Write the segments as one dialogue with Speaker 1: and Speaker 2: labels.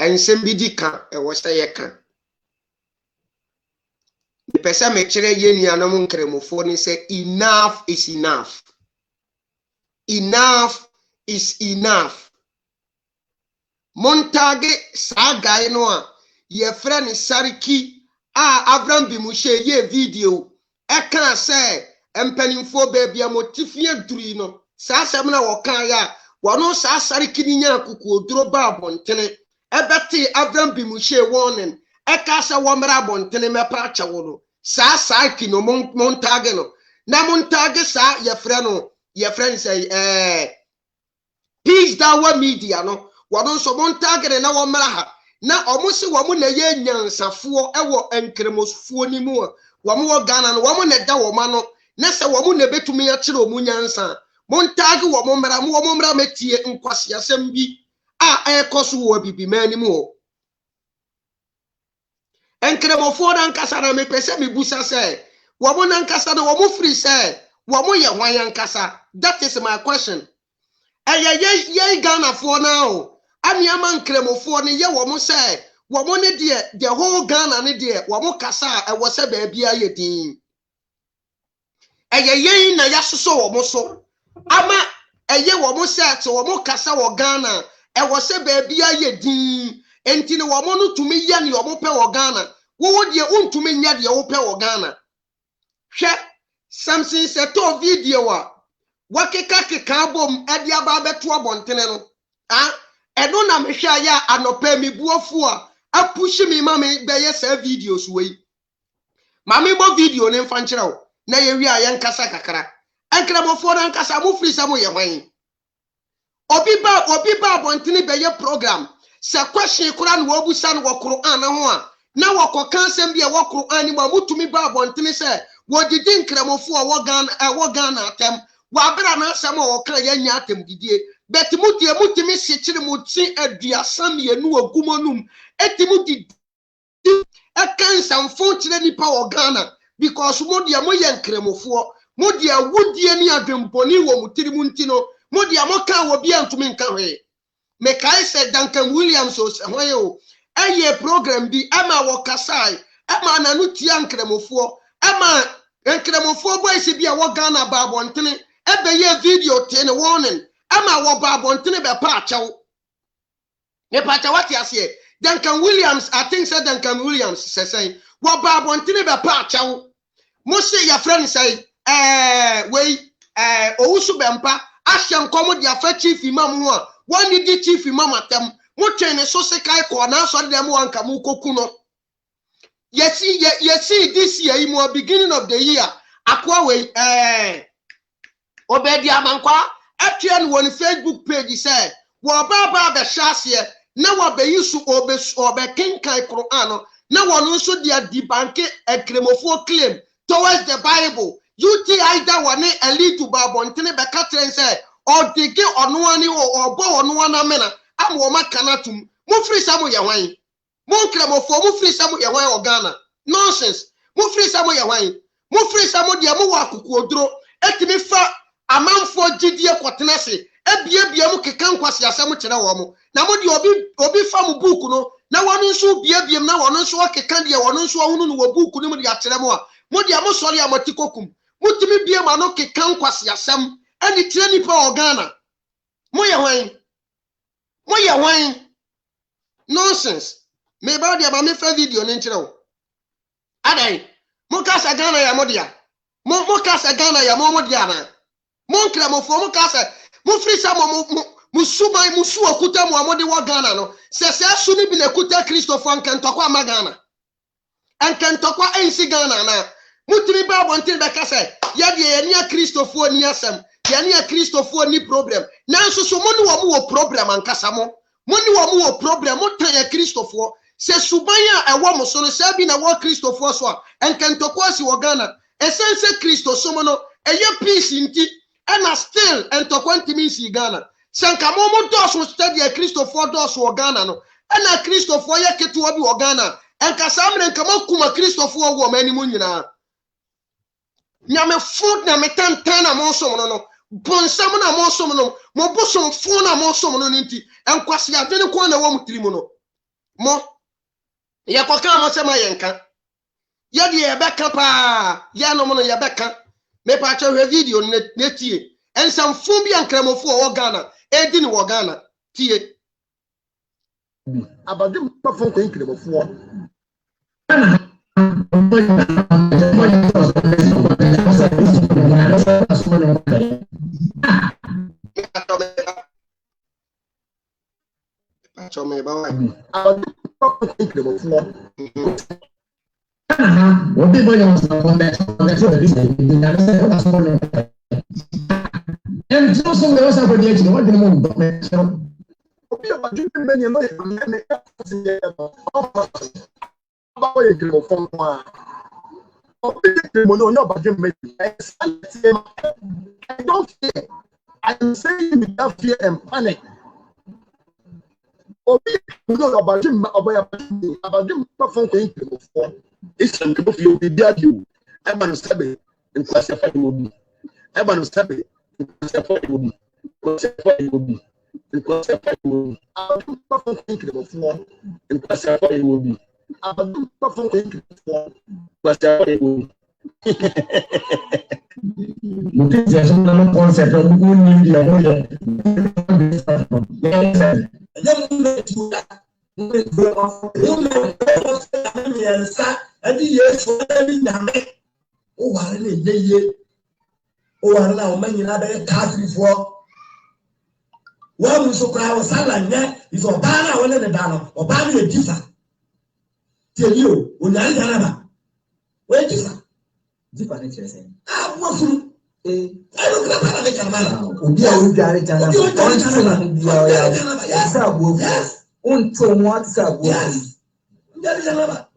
Speaker 1: ensem bi di kan e wo se ye kan the person me kire ye nuanom nkremofo ni say enough is enough. Enough is enough. Montage sa guy no a ye friend Sariki Abraham Bimushe ye video e kan say empanimfo baby amotifie duri no sa asem na wo kan ya wono sa Sariki ni nya kuku oduro ba abontene ebete Abraham Bimushe warning e ka sa wo mra abontene mepa acha wo no sa Sariki no montage no na montage sa ye friend say Peace Dawa Media no wono so montage na wo mra ha na omusi wo mu na ye nyansafo ewo enkremosfo ni mu wo mu wo Ghana no wo mu na da wo ma no na se wo mu na betumi ya kire omu nyansa montage wo mu mra metie nkwase asem bi ekoso wo bibi mani mu enkremofo na nkasa na me pese me busa se wo mu na nkasa na wo mu free se wo mu ye hwan yankasa. That is my question. Ye Ghana for now. Aniama nkremofo ne ye wo mo say wo mo ne de the whole Ghana ne de wo mo kasa e wo se ba bia ye din ye na ya soso wo mo so ama ye wo mo say te wo mo kasa wo Ghana e wo se ba bia ye din enti ne wo mo no tumi ye ne wo mo pe wo Ghana wo de untumi nya de wo pe wo Ghana hwe Samson se to video wa wakeka bom ade aba beto abontene no eno na mehwa ya anopa mi buofu a apushi mi ma me beye sa videos we ma me bo video ne mfa nkire wo na ye wi a ye nkasa kakara enkremofo na nkasa mo free sa mo ye hwan obi ba abontene beye program se question kura no obusa no wo Quran ho a na wo kokan sem bia wo Quran ni ma mutumi ba abontene se wo didi nkremofo a wo Ghana atem wa bra na asem o kan ya nya atem didie bet mutimi sikire muti aduasam ye nu agumonum etimu di akan samfo kire nipa o Ghana because modia moye nkremofo modia wudie ni adwemponi wo mutiri muntino modia moka wo bia ntumi nka hwe me kai se Duncan Williams o se hwan yo eye program bi ama wo kasai ama na no tia nkremofo ama nkremofo boys bi a wo Ghana ba abontene ebe ye video ten warning ama wo ba abontene be pa achew ne pa achew what yase Duncan Williams I think said Duncan Williams say wo ba abontene be pa achew mo se ya friend say we owusu bempa ahye nkomo dia fa chief imam ho a woni di chief imam atem mo twene so se kai ko na so dem wanka mo koku no yesi this year in beginning of the year akwa we obedi amankwa atuen won Facebook page say wo baba be hyaase na wo be yisu obe kenkan Quran na wonu so dia dibanke ekremofo claim towards the Bible you ti either one elite babontene be katren say or digi ono ani or bo ono ana mena am wo makanatum mo free samo ye hwan mo nkremofo mo free samo ye hwan o Ghana nonsense mo free samo ye hwan mo free samo dia mo wa kuku oduro etimi fa amanfo gidie kwotenase ebiebie mu keka nkwase asem kire wo mo na mo de obi fa mu book no na wono nso biebiem na wono nso keka de wono nso hunu no wo book no mo de akire mo a mo de amosori amatikokum mutimi bie ma no keka nkwase asem ani tire nipa o Ghana mo ye hwan nonsense me ba de ba me fa video ni nkire wo adai mo kasa Ghana ya mo dia mo kasa Ghana ya mo dia na mo nkremofo mo kasa mo free sa mo musubai musu okuta mo amode wo Ghana no se su ni bi na kuta Christopher nkentokwa ama Ghana enkentokwa ensi Ghana na mutimi ba bontin be kasa ya de ye nia Christopher ni asem ya nia Christopher ni problem na so so mo ni wo problem ankasa mo ni wo problem mo tan ya Christopher se suban a ewo mo so no se bi na wo Christopher so a enkentokwa si wo Ghana esense Christo so mo no eye peace nti and still and to quantity si Ghana sanka mo dos study a Christopher dos wo Ghana no and Christopher ye keto obi wo Ghana enka samre nka makuma Christopher wo mani mu nyina nyame food na metantan na mo so no bonsam na mo so no mo bosom fo na mo so no nti enkwase adwene ko na wo mutiri mu no mo ye koka mo se ma yenka ye de ye beka pa ye no mo no ye beka me pa che video ne tie ensam fun bi ankramofo o Ghana edi ni wo Ghana tie
Speaker 2: abadim pa fun ko ankramofo
Speaker 1: Chome ba wa
Speaker 3: Obi boy on so on that so this and so we also for the edge what the moon
Speaker 2: obi abadum many no me about a group of fun I don't fear. I'm saying without fear and panic. About him, perform before. It's a group you be there. I'm going to step it and classify will be. I'm going to step it and classify will be. Classify will be. And classify will be. I'll perform before and classify will be. I'll perform before. Classify will be.
Speaker 3: Mungkin saya sudah konsep yang unik dia boleh. Jipa ni chese.
Speaker 2: Wafu. Ayo kama na chama.
Speaker 3: Udia udia chana. Ya. Sabu. Unto mwat sabu.
Speaker 2: Udia chana.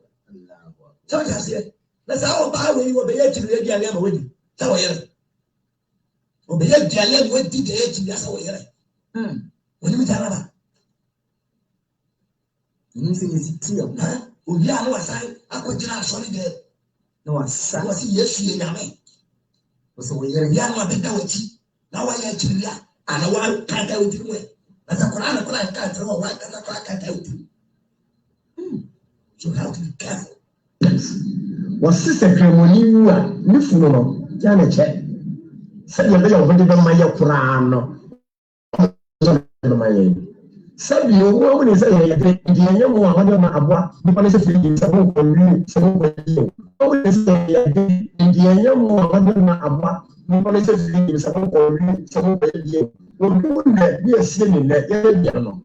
Speaker 2: Sawa kasi. Na sawa ba we wo be yeti le dia le ma wedi. Sawa yere. O be yeti le wedi de yeti ya sawa yere. Woni mi chana ba.
Speaker 3: Ni singi tio.
Speaker 2: Udia no asai akojira sori de.
Speaker 3: No asa.
Speaker 2: Wasi Yesu ye nyame.
Speaker 3: So we hear
Speaker 2: ya no abeda wati. Na wa ya chiria. Ana wa kanta wati mu. Na za Quran ko la kanta wa kanta ko kanta wati. So how to be careful.
Speaker 3: Was ceremony wa ni funu no. Ya na che. Sai ya be ya obede be ma ya Quran no. No ma ye. Sai yo wo ni sai ya de ye mo wa ma ma abwa. Ni pa ni se fi se mo ko ni se mo ko ni. O ni sai ya de ye mo wa ma abwa. Ni pa ni se fi se mo ko ni se mo ko ni. O ni ne ni se ni ne ya ya no.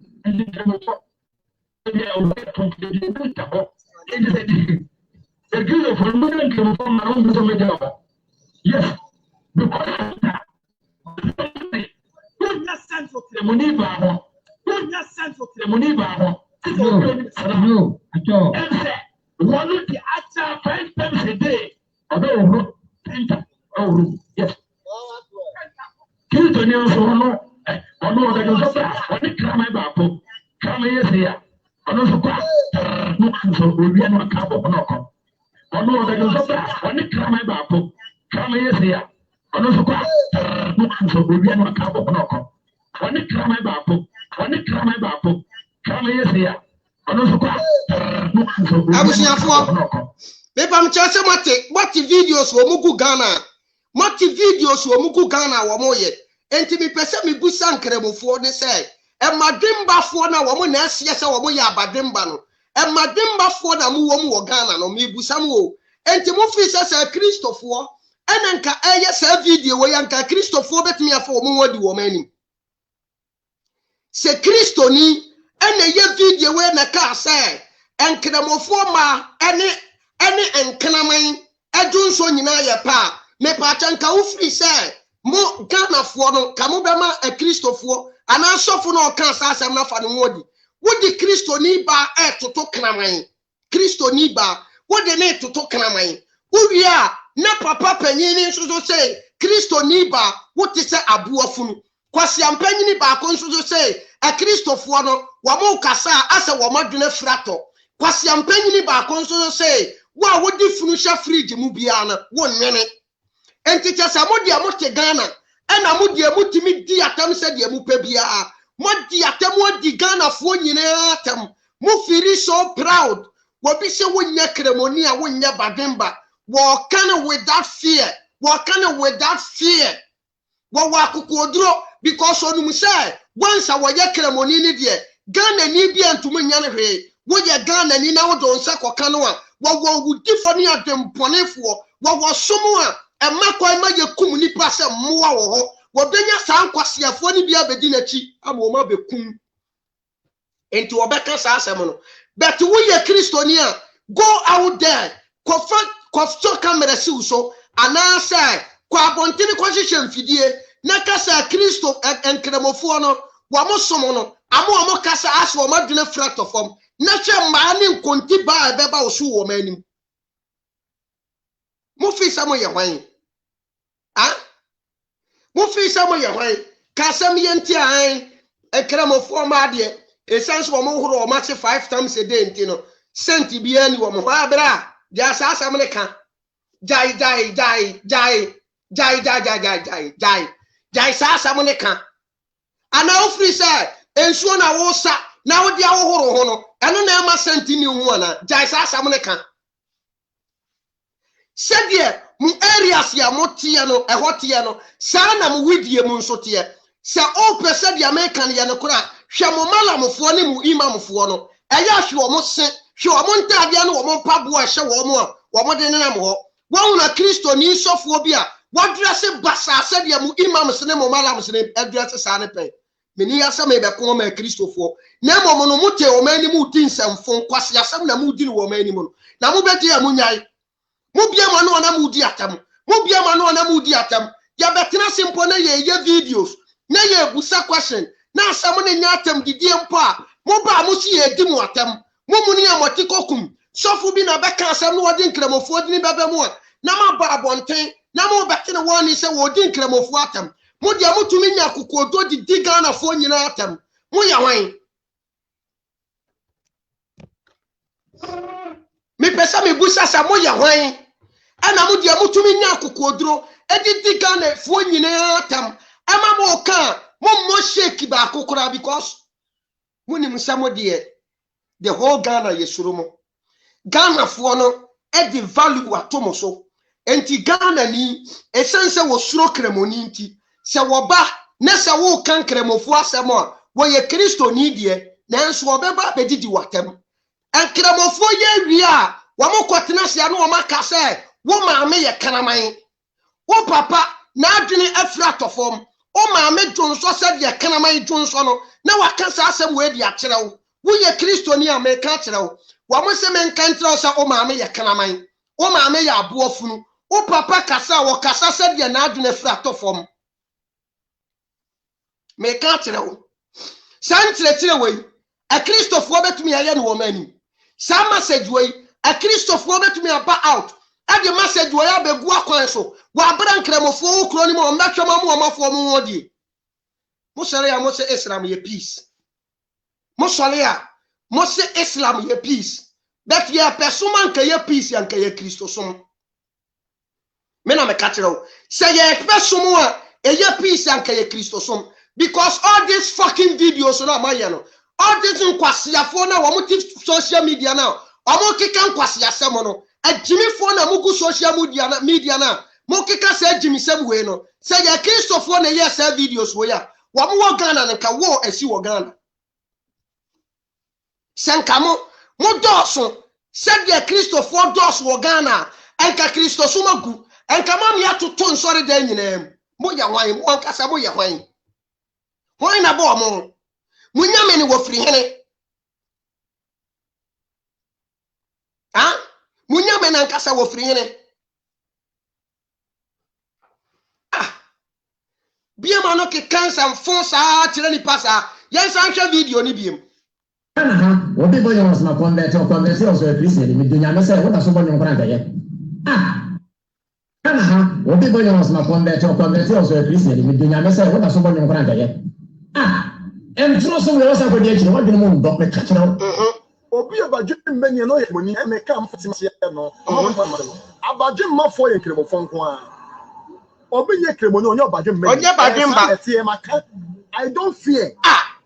Speaker 3: Yes,
Speaker 1: Mepam chese mati videos wo mugu Ghana. Mati videos wo mugu Ghana wo moye. Enti mi pese mi busa nkremofo ne se e madembafo na wo mo na asie se wo mo ya abademba no. E madembafo na mu wo mo wo Ghana no mi busa mo o. Enti mo fi se Christopher enanka eye se video wo yanka Christopher betimi afa wo mo wadi wo mani. Se Christo ni ene ye video we na ka se enkramofo ma ene enkanaman adunso nyina ye pa me pa chanka ufri se mo Ghana fo no ka mo be ma a Christofo ana sofo no ka asem na fa no wodi Christo ni ba toto knaman Christo ni ba wodi ne toto knaman wi a na papa panyin ni nso se Christo ni ba woti se abuafunu kwasi ampanyin ni ba ko nso se a Christofo no wa mo kasa asa wo madwene frato kwasi ampanyin ni ba ko nso se wa wodi funu sha fridge mu bia na wo nene enti chasa mo dia mo te Ghana ena mo dia mutimi di atam se dia mu pa bia mo di atam odi Ghana fo nyina atam Mo feel so proud. What be say when you ceremony and when you badimba. Walk kind with that fear. Walk kind with that fear. What kukodro because on say once I was ceremony in the Ghana ni bi antuma nyane hwe. Wo ye Ghana ni na wo don se kokano a wo would different at them ponefo. What was someone a makwa ma ye kum nipa se mmoa wo ho. Wo benya sa nkwasiafo ni bia bedi na chi amoma bekum. Enti obeka sa asem no. But we ye Christiania go out there. Kofto camera si so ana say kwa abontini kwahihye mfidie na kasa Kristo enkremofo no wa mosomo no amo kasa aso o madwene fratofom na hwe ma ne nkonti ba beba wo so wo manim mo fi samo ye hwan mo fi samo ye hwan kasam ye nti an enkremofo ma de essence wo mo horo o ma 5 times a day nti no senti bia ni wo mo ha bra dia sasa me ka jai sasa me ka ana ofri say ensuo na wo sa na wo dia wo horo ho no eno na ma senti ni hu ana jai sasa me ka sedie mu areas ya motie no ehotie no sa na mu widie mu nso tie se o pese dia me kan ye no kura hwe mo malamfo ne mu imamfo no eya hwe o mo se hwe o mo ntade no o mo pabo a hye wo mo a wo mo de nenam ho wo na Kristo ni sofo bi a wadrese basase de mu imam se ne mo malam se ne adrese sa ne pe meni asem e be ko ma Kristofo na mo no mute o mani mu ti nsamfo kwase asem na mu di wo mani mu no na mu beti ya mu nyai mu bia ma no na mu di atam mu bia ma no na mu di atam ya betena simple na ye videos na ye busa question na asem ne nya atam didie mpo a mo ba mo si ye di mu atam mo mu ni amoti kokum sofu bi na beka asem no wodi nkremofo di ni bebe mu a na ma ba abonten na mo betena woni se wodi nkremofo atam mo dia mutumi nya kokodo di Ghana fo nyina atam mo ya hwan mi pesa mi busa sa mo ya hwan ana mo dia mutumi nya kokodro di Ghana fo nyina atam ama mo ka mo shake ba kokora because mo ni musamo de the whole Ghana yesuromo Ghana fo no di value atomo so enti Ghana ni esense wo suro kremoni nti se wo ba na se wo kan kremofo asemo a wo ye Kristo ni de na enso obeba bedidi watem enkremofo ye wi a wo mokotena se na wo maka se wo maame ye kanaman wo papa na adwene afratofom wo maame dwonso se de kanaman dwonso no na waka sa asem we di akere wo ye Kristo ni America akere wo mo se men kan tro se wo maame ye kanaman wo maame ye aboafunu wo papa kasa wo kasa se de na adwene afratofom me ka kire wo san kire we a Christopher betumi aye no mani san message we a Christopher betumi aba out e the message we abegu akwan so wa bra nkremofo wo kro ni mo mbetwama mo amafo mo wodi mo sare ya mo se Islam ye peace mo sare ya mo se Islam ye peace that ye persona nka ye peace ya nka ye Kristo som me na me ka kire wo se ye persona a ye peace ya nka ye Kristo som. Because all these fucking videos na mayano all these nkwasiafo na wo muti social media na omo keka nkwasiasemo no ajimifo na mugu social media na mo keka se ajimisem we no se ya Kristofo na ye se videos we ya wo mo Ghana nka wo asi wo Ghana senkamo mo doso se ya Kristofo doso wo Ghana enka Kristoso magu enka mam ya toto nsori da nyina mo ya hwan mo anka sa mo ya hwan why na bo mo munyame ni wo firi hene munyame na nkasa wo firi hene bia ma no ke cancer fon sa tire ni pasa yen san hwe video ni biem
Speaker 3: wo be boy was na conversion so Christian mi dunya me say wo da so bonyo nkran ka ye wo be boy was na conversion so Christian mi dunya me say wo da so bonyo nkran ka ye entro so we wasa ko de chi wadin mo ndo me ka kira
Speaker 2: obi abadwe mmenye no ye moni e me ka mfatimase no abadwe mafo ye kremofo nko a obi ye kremoni onye abadwe mmenye
Speaker 1: onye abadwe mba
Speaker 2: I don't fear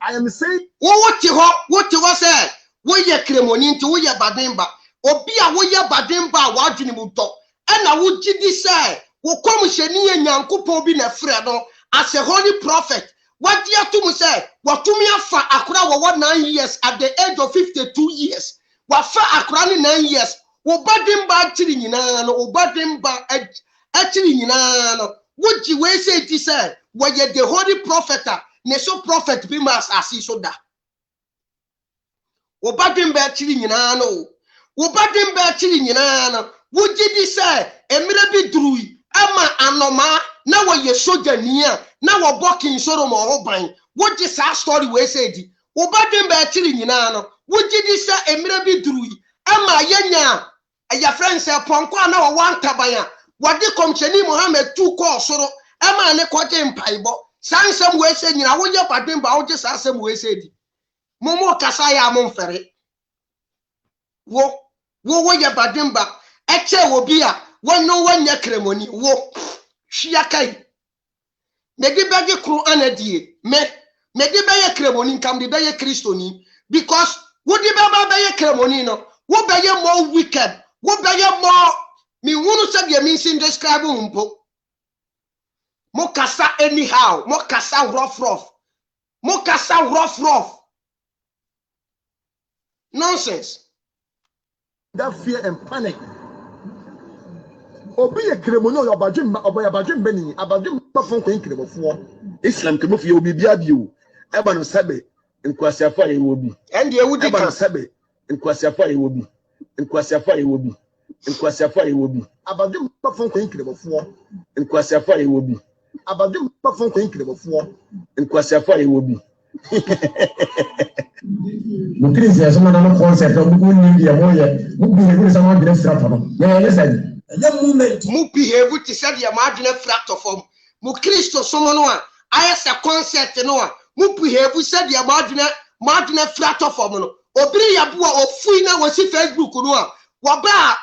Speaker 2: I am saying
Speaker 1: wo ti ho say wo ye kremoni nti wo ye bademba obi a wo ye bademba a wadwene mu dɔ ɛna wo gidi sɛ wo komhyɛni yɛ nyankopɔn bi na frɛ no as a holy prophet wadi atum sɛ watumi afa akora wo 9 years at the age of 52 years wafa akora ne 9 years wo bademba akiri nyina no wo bademba akiri nyina no wo gi we say ti sɛ wo ye the holy prophet ne so prophet bi mas asiso da wo bademba akiri nyina no wo bademba akiri nyina no wo gidi sɛ emire bi durui ama anoma na wo ye sojani a na wo bokin soro mo ho ban wo gi sa story we say di wo bademba akiri nyina no wo gidi sɛ emire bi durui ama yenya ya friends e ponko na wo wantaban a wode komcheni Muhammad tu ko soro ama ne koje mpaibo sansem we say nyina wo ye bademba wo gi sa asem we say di momo kasa ya mo mfere wo ye bademba eche wo bi a wonno wanya kremoni wo hwiakai medi bege Quran adie medi beye kremoni kam de beye kristoni because wo di baba beye kremoni no wo beye more wicked wo beye more mi wonu se de mi sin describe mpo mo kasa anyhow mo kasa rough nonsense.
Speaker 2: That fear and panic. Obi ye kremoni o abadwem beni abadwem pafon ko kremofo Islam kremofo ye obi bia bio e ba no sabe nkwasiafo ye obi
Speaker 1: and ye wudi
Speaker 2: kan sabe nkwasiafo ye obi abadwem pafon ko kremofo nkwasiafo ye obi abadwem pafon ko kremofo nkwasiafo ye obi
Speaker 3: mo crise ya soma na concept o bu ni dia mo ye mo bi he sama dire strata no ye say the moment
Speaker 1: mu behave to said ya madwene fracture form mu Kristo somo no a ayesa concept no a mu behave said ya madwene fracture form no obiri ya bo a ofui na wasi Facebook no a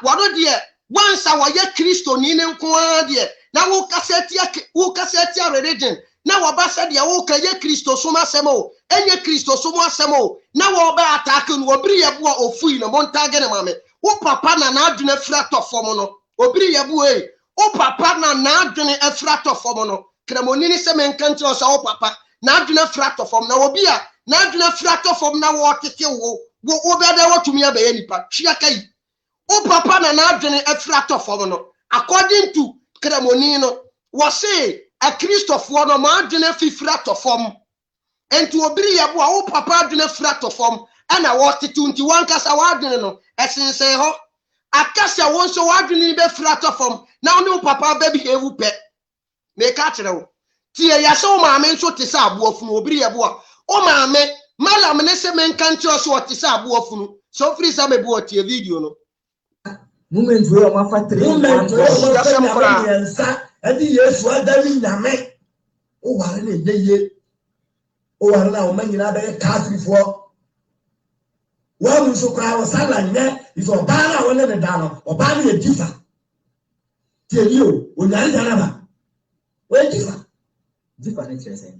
Speaker 1: wado de once a wo ye Kristo ni ne nko a de na wo kaseti religion na wo ba said ya wo ka ye Kristo somo asemo enye Kristo somo asemo na wo ba attack no obiri ya bo a ofui no montage ne mame wo papa na adwene fracture form no obiri yabu o papa na adwene afrato form no kremoni ni se menkanti o sa o papa na adwene afrato form na obi a na adwene afrato form na wo tete wo beda watumi abaye nipa hwia kai o papa na adwene afrato form no according to kremoni no wo say a Christopher no ma adwene fifrato form enti obiri yabu o papa adwene afrato form ana wo tete unti wankasa wa adwene no esensen ho akasa won so wadwini be frato form na oni papa be behave pe me ka kire wo tie ya so maame nso te sa aboafunu obiri ye bo a o maame malam ne se menka nti o so te sa aboafunu so free sa me bo tie video no
Speaker 3: moment we o ma fa 3 moment o ma fa na yensa adi Yesu adami nyame o ware na yeye o ware na o manyina be kasrifo wa muso kwa wasala nye iso bana wona ne dano obana ye difa tiyo onyari janaba we difa ne chese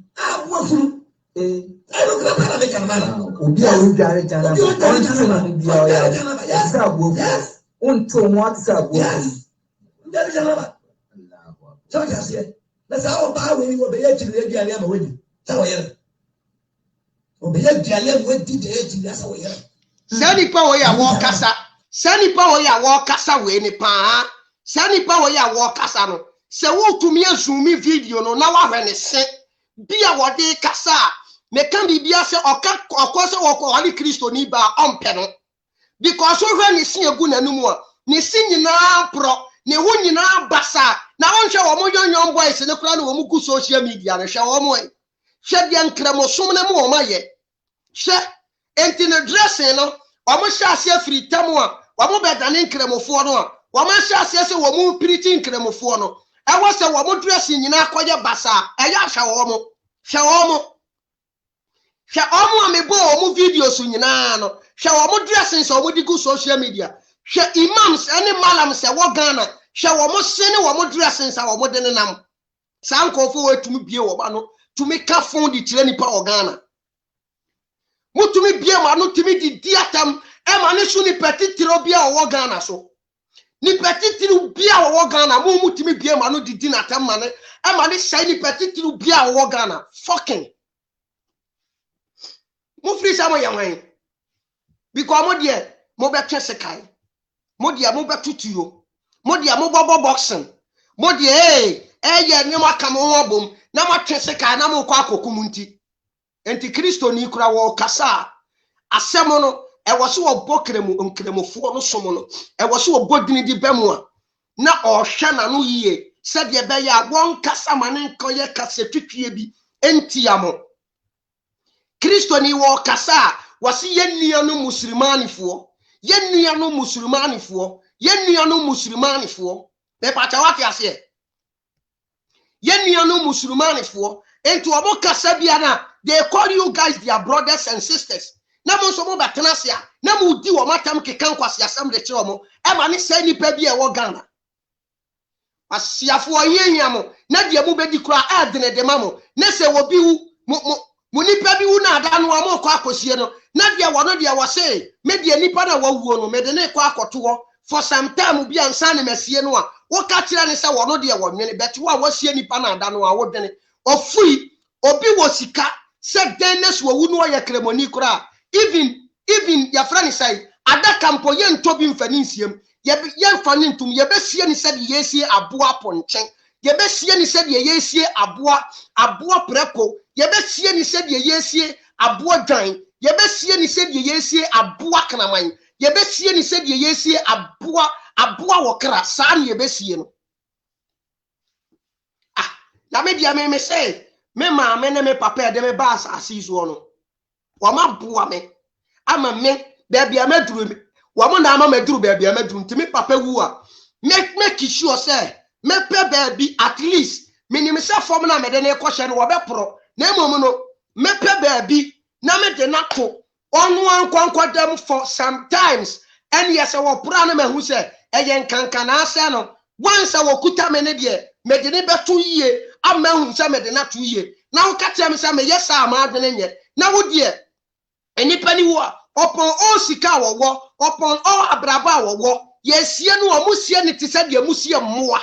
Speaker 3: wo furu ero kra bana de janaba obi a wo jare janaba obi a ya sa wo unto mo atsa wo jare janaba so ja se na sa o ba we wo be ye chire di ale ma wedi sa wo yere o be ye di ale wo di de ye chire sa wo yere
Speaker 1: sani pa wo ya wo kasa we ni pa sani pa wo ya wo kasa no se wo tumi azumi video no na wa hwe ne se bia wo de kasa me kan bibia se okose wo ko ali Kristo ni ba ompe no because wo hwe ne se egu nanum a ne se nyina pro ne ho nyina basa na won hwe wo mo yonyon boys ne kura no wo mu ku social media ne hwe wo mo hwe de nkramosom ne mo ma ye hwe enti ne dressing no omo hyase afiri tamu a omo bedane nkremofo no a omo hyase se wo mu preaching nkremofo no e wo se wo mo dressing nyina akoye basa e ya hwe omo amebo omo videos nyina no hwe omo dressing so omo digu social media hwe imams ene malam se wo Ghana hwe omo sene omo dressing sa omo de nenam sa nkofo wetumi bie wo ba no tumi ka fon di tire nipa o Ghana mutumi bie ma no timi di diatam ma ne so ni petitiro bia wo Ghana so ni petitiro bia wo Ghana mo mutimi bia ma no didi na tem ma ne ma ne sai ni petitiro bia wo Ghana fucking mo free sa mo yawan because mo de mo be twe sekai mo de mo be tutuyo mo de mo bobo boxing mo de ye ni mo aka mo wobom na mo twe sekai na mo kwa akokum nti enti Kristo ni kura wo kasa asem no e wo so obo nkremofo no som no e wo so obo dini di bemu a na ohwe na no yie se de be ya won kasa mane nkoye kasa twitwie bi enti amo Kristo ni wo kasa wasi yenua no muslimanifo be pata wati ase yenua no muslimanifo enti obo kasa bia na they call you guys their brothers and sisters na mo so mo betena sia na mo di wo matam kekan kwase asem de kire mo e ma ne sai nipa bi e wo Ghana asiafo yehia mo na de mo bedi kura adene de mamo na se wo bi wu mo nipa bi wu na ada no mo kwa akosie no na de wo no de wo se me de nipa na wawuo no me de ne kwa akoto wo for some time bi ansa ne masie no a wo ka kire ne se wo no de wo nwene beti wo a wasie nipa na ada no a wo dene ofui obi wo sika se dennes wo wu no ye kremoni kura even your friend say ada kampo ye ntobi mfani nsiem ye mfani ntum ye besie ni said ye sie aboa ponchen ye besie ni said ye sie aboa preko ye besie ni said ye sie aboa dwan ye besie ni said ye sie aboa kanaman ye besie ni said ye sie aboa wokra sa ni ye besie no na me dia me say me ma me ne me papa de me ba asizo no wama boa me ama me baby amaduru me wamo na ama maduru baby amaduru ntimi papa wu a make sure say me pe baby at least minimum say form na me de na ekwohye no wobepro na emom no me pe baby na me de na to onu ankwankwa dem for sometimes and yes wo pra na mahu say eye nkanka na ase no once wo kuta me ne de me de ne beto yie ama hu say me de na to yie na wo katia me say me yes ama adene nye na wo de enipa ni wo upon all sika wo upon all abraba wo yesie no omusie ne te say de musie mmoa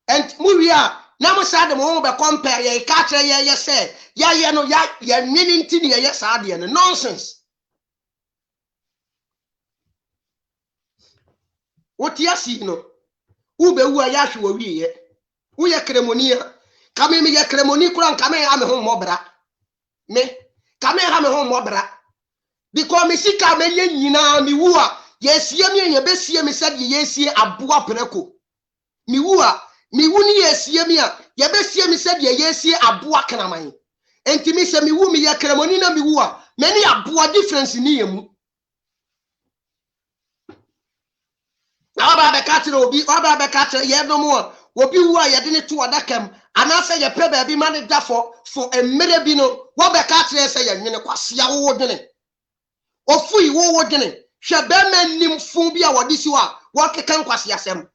Speaker 1: and we are na mo say de mo be compare ye ka kire ye say ya ye no ya nwini ntini ye say de no nonsense wotia si no wo be wu ya hwe wo wiye wo ye kremonia kame me ye kremoni kura nkame ha me ho mobra me kame ha me ho mobra because me sika me ye nyina mi wu a yesie me ye besie me said yesie aboa preko mi wu a mi wu ni yesie me a ye besie me said yesie aboa kanaman enti me se mi wu me ye kremoni na mi wu a me ni aboa difference ni yemu na oba be ka tire obi oba be ka tire ye no mo obi wu a ye de ne to odakam anase ye pe ba bi ma ne da for emere bi no wo be ka tire se ye nwene kwasea wo dene ofui wo dene hwe be manim fu bi a wodi si wa wo keka kwasea sem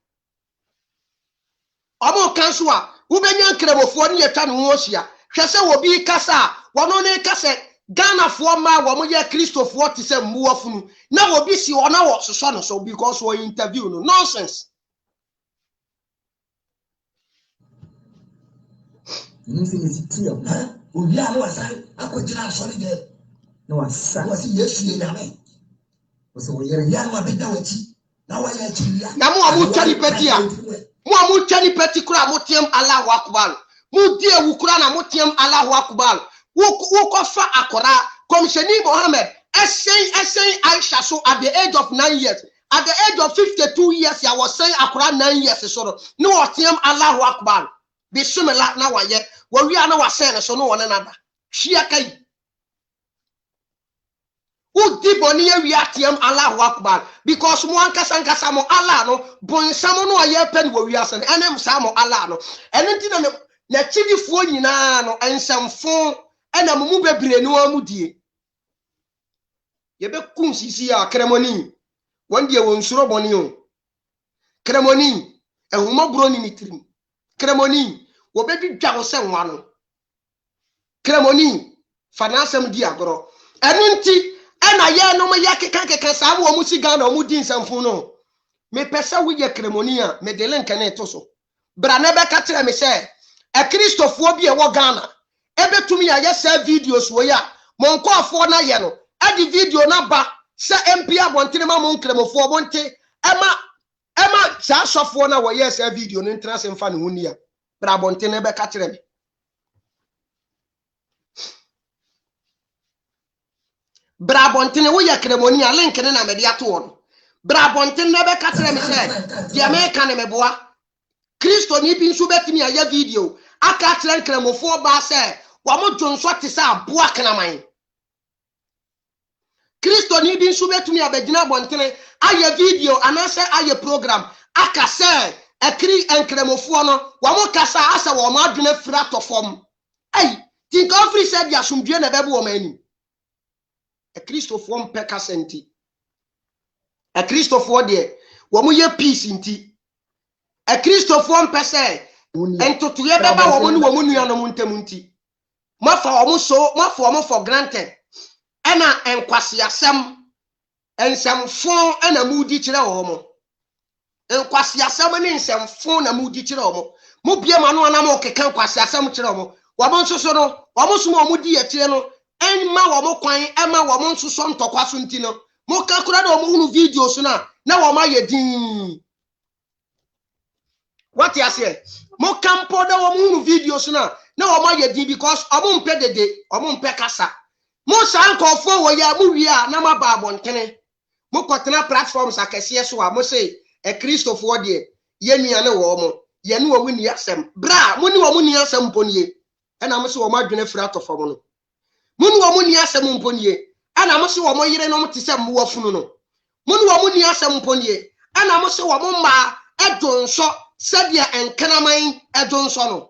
Speaker 1: omo kan so a wo benya nkremofo ne yetwa ne ho hia hwe se wo bi kasa wono ne kasa Ghana fo ma wo mo ye Christopher ti se mbuwa funu na wo bi si ona wo soso no so because wo interview no nonsense
Speaker 3: Infinity trio, huh? We are no aside. I could just solid there. No, aside. Was yes, you know. So we are young, a bit now. Now I let you.
Speaker 1: Namu Chani Petia. Mu Chani Peti Kura Motiam Allah Wakbal. Mu dear Wukrana Motiam Allah Wakbal. Who kofa Akora, Commissioner Mohammed, essay Aisha so at the age of 9 years. At the age of 52 years, I was saying Akora 9 years. So no Tiam Allah Wakbal. Be similar now, yet. Well, we are now saying so no one another. Shiakai. Who did Bonia Viatium Allah Wakbar? Because Mwanka Sankasamo Allah no, Bon Samono a year pen where we are saying, and Samo Allah no, and then the chili phone and some phone and a mube breno mudi. Yebe Kunsi Cremoni. One day won Surobonio. Cremoni, a woman grown in it. Cremoni. Wo be dwa se nwano kremoni fanasem di agoro enu nti ena ye no ya keka sa wo mu siga na mu din samfun no me pesa wo ye kremonia me de link na eto so bra na be ka kire me se e kristofo bi e wo Ghana ebetumi ya ye sa videos wo ya monko afo na ye no adi video na ba se MP abontene ma mon kremofo bonte ema cha sofo na wo ye sa video no ntra se mfa ne hunia bra abontene be ka kire me Brabontene wo ya kremonia link ne na media to on Brabontene be ka kire me se dia me ka ne meboa Kristo ni bi nso betimi aya video aka kire kremofo ba se wa mo jonso te sa aboa kanaman Kristo ni bi nso betimi abagina bontene aya video anase aya program aka se ekri enkremofo no wa mo kasa asa wo ma adwene fira to fom ai think of free said ya sumdue na bebo wo mani a Christopher mpeka senti a Christopher de wo mo ye peace nti a Christopher mpese entoto ye beba wo mo ni wo mo nua no ntem nti mafa wo mo so mafa wo mo for granted ena enkwase asem ensemfo ena mudi kire wo mo enkwase asem ne ensemfo na mudi kire wo mo bie ma no na mo keka enkwase asem kire wo mo nso so no wo mo so mo di akire no enma wo mo kwan ema wo mo nso so ntokwa so nti no mo ka kura na wo mo hunu video so na wo ma ye din what you say mo kampo da wo mo hunu video so na wo ma ye din because omo mpe dede omo mpe kasa mo san kofo wo ya mo wi a na ma ba abontene mo kotena platforms akese so a mo say e Christopher de ye nua ne wo mo ye ne wo mu ni asem bra mo ni wo mu ni asem mponie ena mo so wo ma dwene fira to fo mo no munu wo mu ni asem mponie ana mo se wo mo yire no mo tise mo wafunu no munu wo mu ni asem mponie ana mo se wo mo ma edonso sadia enkanaman edonso no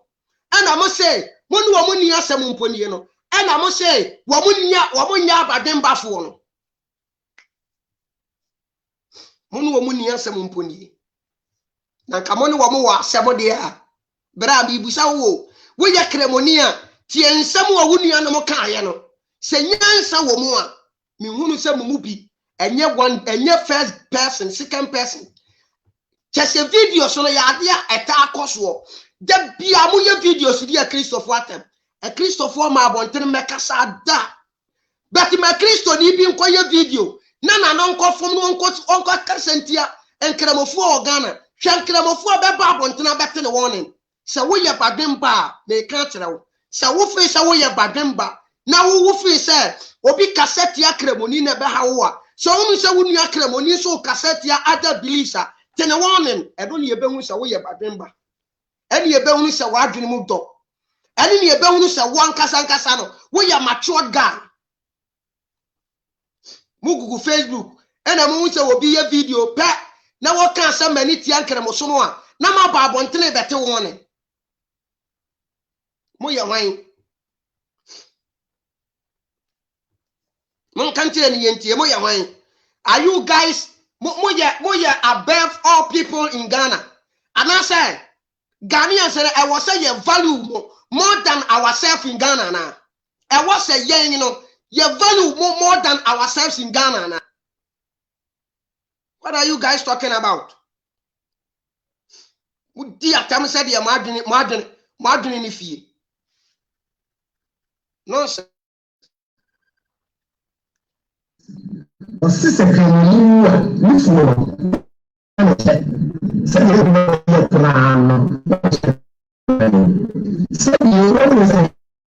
Speaker 1: ana mo se munu wo mu ni asem mponie no ana mo se wo mo nya abademba fo no munu wo mu ni asem mponie na ka mo ni wo mo wa asem de a bra bi busa wo ye kremonia tie nsam wa wunua no ka aye no se nyansa wo mu a me hunu se mu bi enye first person second person chese video so no ya de eta akoso de bia mu ye video so dia Christopher atem e Christopher ma abontene mekasa da but ma Christo ni bi nko ye video na no nko fom no onko karsentia enkremofo o Ghana hwenkremofo be ba abontene bete ne warning se wo ye bademba me ka kire wo se wo fe se wo ye bademba na wo fe se obi cassette ya kremoni na be ha wo a so wo se wo nua kremoni so cassette ya ada bilisa tene warning e do ne ye behu se wo ye bademba ene ye behu se wa adwene mu do ene ne ye behu se wo ankasa no wo ye matured guy mu Google Facebook ene mu se obi ye video pe na wo kan se mani ti ankremo no a na ma ba abontene bete warning mo ye wan mon kan tire ni yentie mo ye wan are you guys mo ye above all people in Ghana and I say Ghanaians say I was say ye value more than ourselves in Ghana na I was say ye ye value more than ourselves in Ghana na what are you guys talking about mudi atam said ye madwene ni fie nonsense.
Speaker 3: Sister Kremoni ni funo se ye no prano se ye no se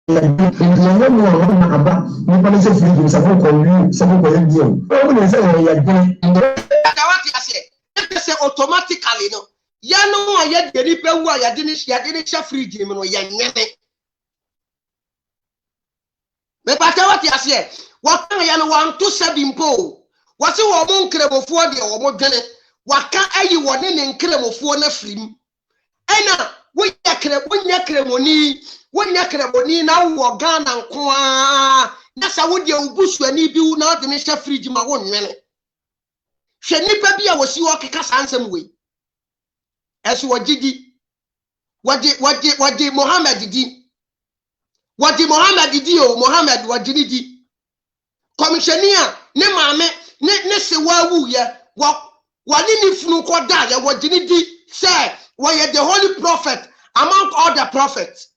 Speaker 3: ye no na aba ni ba se free se ko wi se ko ye dio o ni se ye de
Speaker 1: adawati ase se automatically no ya no aye de ni pe wu ya de ni sha free game no ya nyene me patawati ase waka ya no 127 po wase wo mo nkremofo de wo mo dwene waka ayi wo ne nkremofo na firim ena wo nya kremoni na wo Ghana nko a na sa wo de ubusu ani bi wo na de ne sha fridge ma wo nwene hwe nipa bi a wo si wo keka sansem we eso wo gidi wadi Mohammed di wadi Mohammed di o Mohammed wadi di commissioner ne maame ne se wa wu ye wani ni funu ko da ye wogini di say why the holy prophet among all the prophets.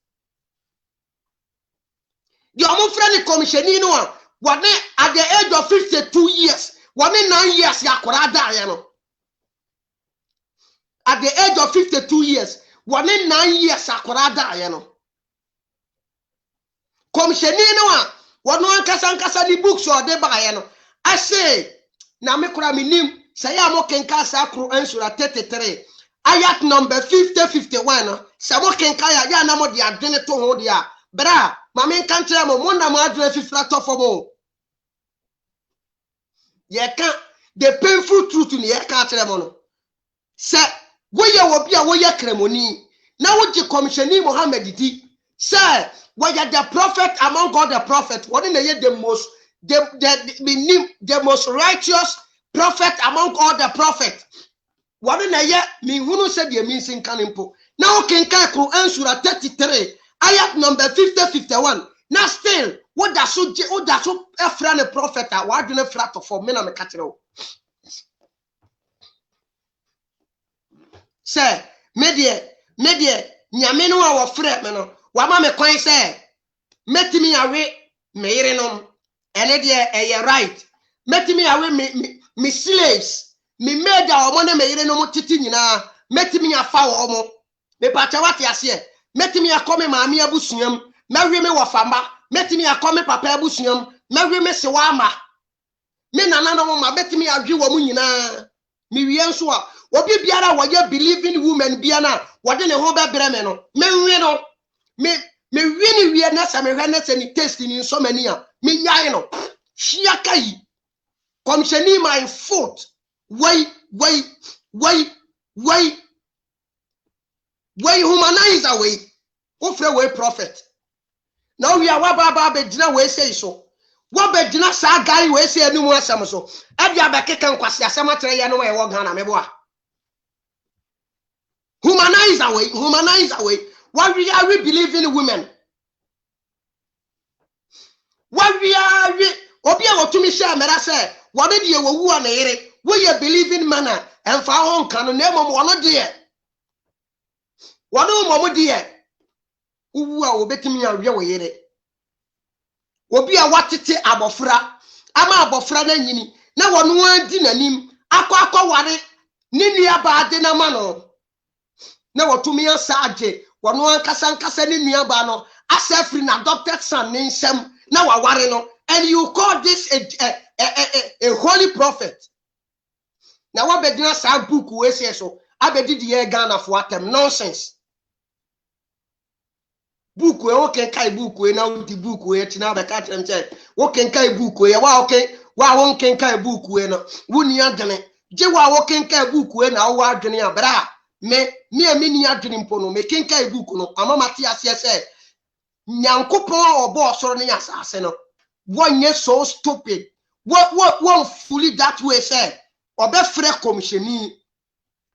Speaker 1: The omofreni commissioni no one at the age of 52 years, 9 years yakora da ye no. At the age of 52 years, 9 years yakora da ye no. Commissioni no one ankasa ni books or de ba ye no. I say na me kura minim say am kenka sakro ansura 33 ayat number 50-51 say mo kenka ya na mo de adwene to ho de a bra ma me kan kire mo na mo adwene fifra to for mo ye kan the painful truth ni ye kan kire mo no say wo ye wo bia wo ye kremoni na wo ji commissioni Muhammad di say we are the prophet among all the prophets. What in the most righteous prophet among all the prophets. What in the year me who said the means in Kanimpo. Now can Quran Surah 33, ayat number 50-51. Now still, what does a friend a prophet? Why do you flat for men on the cattle? Say, media, Nyameno our friend, man. Wama me kwan say metimi awe me yerenom ene de eye right metimi awe me slaves me made omo na me yerenom titi nyina metimi afa omo me pacha wate ase metimi akome maami abusuam mawe me wafamba metimi akome papa abusuam mawe me se wama me nana no ma metimi adwe wo mu nyina me wie nso a obi biara wo ye believing woman bia na wo de ne ho be brɛ me no me nwe no me really na sa me hwe se ni taste ni so many a me nyae no hia kai commissioni my foot why humanize away ofre way prophet now we are wa be gina we say so wa be gina sa guy we say anu mu asam so e bia be keka nkwase asam atere ye no we wo Ghana me bo a humanize away. Why are we believing in women? Why are we Obia what to me share mera say what did you wu na ere we believe in manner and fa hon kan na mom wono de wono mom de wu a obetimi awe wo yere Obia watete abofra ama abofra na nyini na wono adi nanim akọ ware ni nua ba de na ma no na wotumi asaje wono ankasa ni nua ba no asafri na adopted son ni nsem na waware no and you call this a holy prophet na wabedina sa book we say so abedi de Ghana for atem nonsense book we okay kai book we na di book we tina be ka trem che okay kai book we wa okay wa won ken kai book we no woni adene je wa okay kai book we na wa adene abra me ni adene mpo no me ken kai book no amamati ase Nyankopon obo osoro ne asase no one ye so stupid what one fully that way say obe free commissioni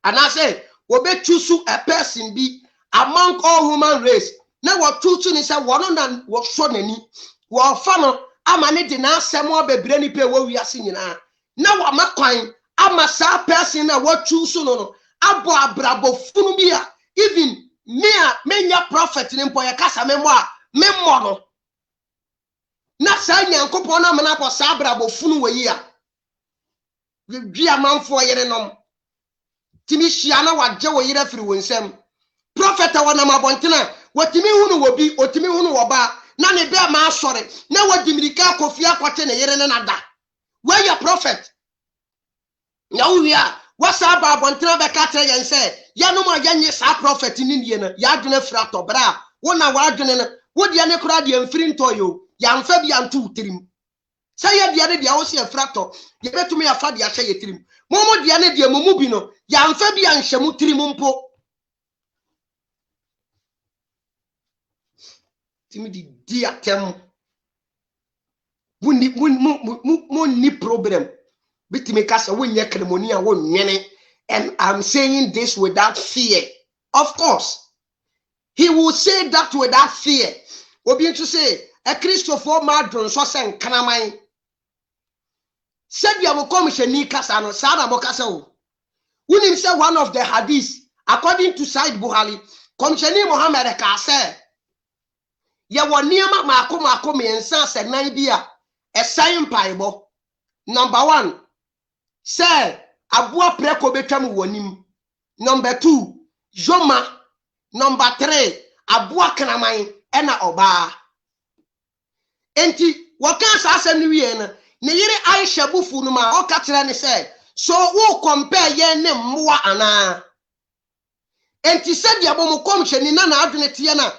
Speaker 1: and I say obe choose a person be among all human race na what choose ni say one na what so nani wo fa no amane de na asem obebre ni pe wo wiase nyina na wa makwan ama sa person na what choose no abo abrabo funu bia even me menya prophet ni mpo ye kasa me mo a me mo no na sa Nyankopon na mana kwa sa brabo funu we ya wi amanfo yere nom timi hia na waje wo yere firi wonsem prophet wa na mabontena watimi hunu wo bi otimi hunu wo ba na ne be ma asore na wadimirika kofia kwate ne yere ne nada we ya prophet na uwia wasa ba abontena be ka tere yen se ya no ma yanye sa prophet ni nie na ya adwene fra to bra wo na wa adwene na wo dia ne kura dia mfiri ntoyo ya mfa bia ntu tirim say ya dia ne dia wo se fractor ye betumi ya fa dia hye ye tirim momo dia ne dia momu bi no ya mfa bia nhyamu tirim mpo timi di dia tem woni problem bitimi kasa wonye kremoni a wonwene and I'm saying this without fear. Of course he will say that without fear. Obi to say a Christopher Madron so sen kanaman said ya mo commissioni kasa no sa na mo kasa o unim say one of the hadith according to Sahih Bukhari commissioni Muhammad ka say ya woniama maako miensa se nan bia esan paibo number 1 say aboa preko betwam wonim number 2 joma number 3 aboa kraman ena oba enti waka sa asem ni wie na ne yire Aisha bufu no ma o ka kire ne say so wo compare ye ne mmoa ana enti said ya bomo komhwani na adwene tie na